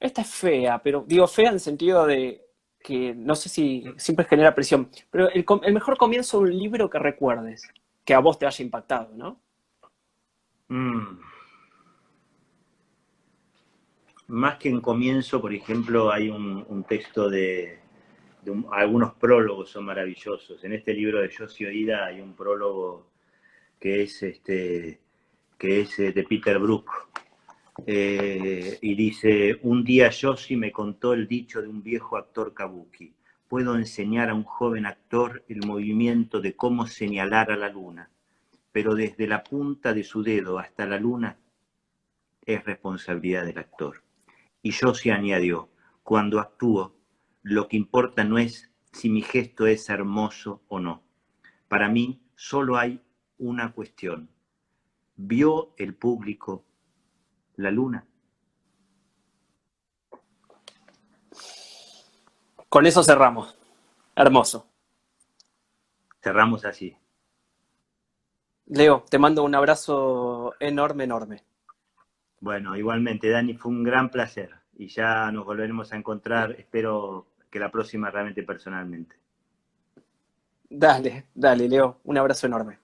Esta es fea, pero digo fea en sentido de que no sé si siempre genera presión, pero el mejor comienzo de un libro que recuerdes, que a vos te haya impactado, ¿no? Mm. Más que en comienzo, por ejemplo, hay un texto algunos prólogos son maravillosos. En este libro de Yossi Oida hay un prólogo que es, de Peter Brook. Y dice, un día Yossi me contó el dicho de un viejo actor kabuki. Puedo enseñar a un joven actor el movimiento de cómo señalar a la luna, pero desde la punta de su dedo hasta la luna es responsabilidad del actor. Y Yossi añadió, cuando actúo, lo que importa no es si mi gesto es hermoso o no. Para mí solo hay una cuestión. ¿Vio el público la luna? Con eso cerramos. Hermoso. Cerramos así. Leo, te mando un abrazo enorme, enorme. Bueno, igualmente, Dani, fue un gran placer. Y ya nos volveremos a encontrar, espero que la próxima realmente personalmente. Dale, dale, Leo, un abrazo enorme.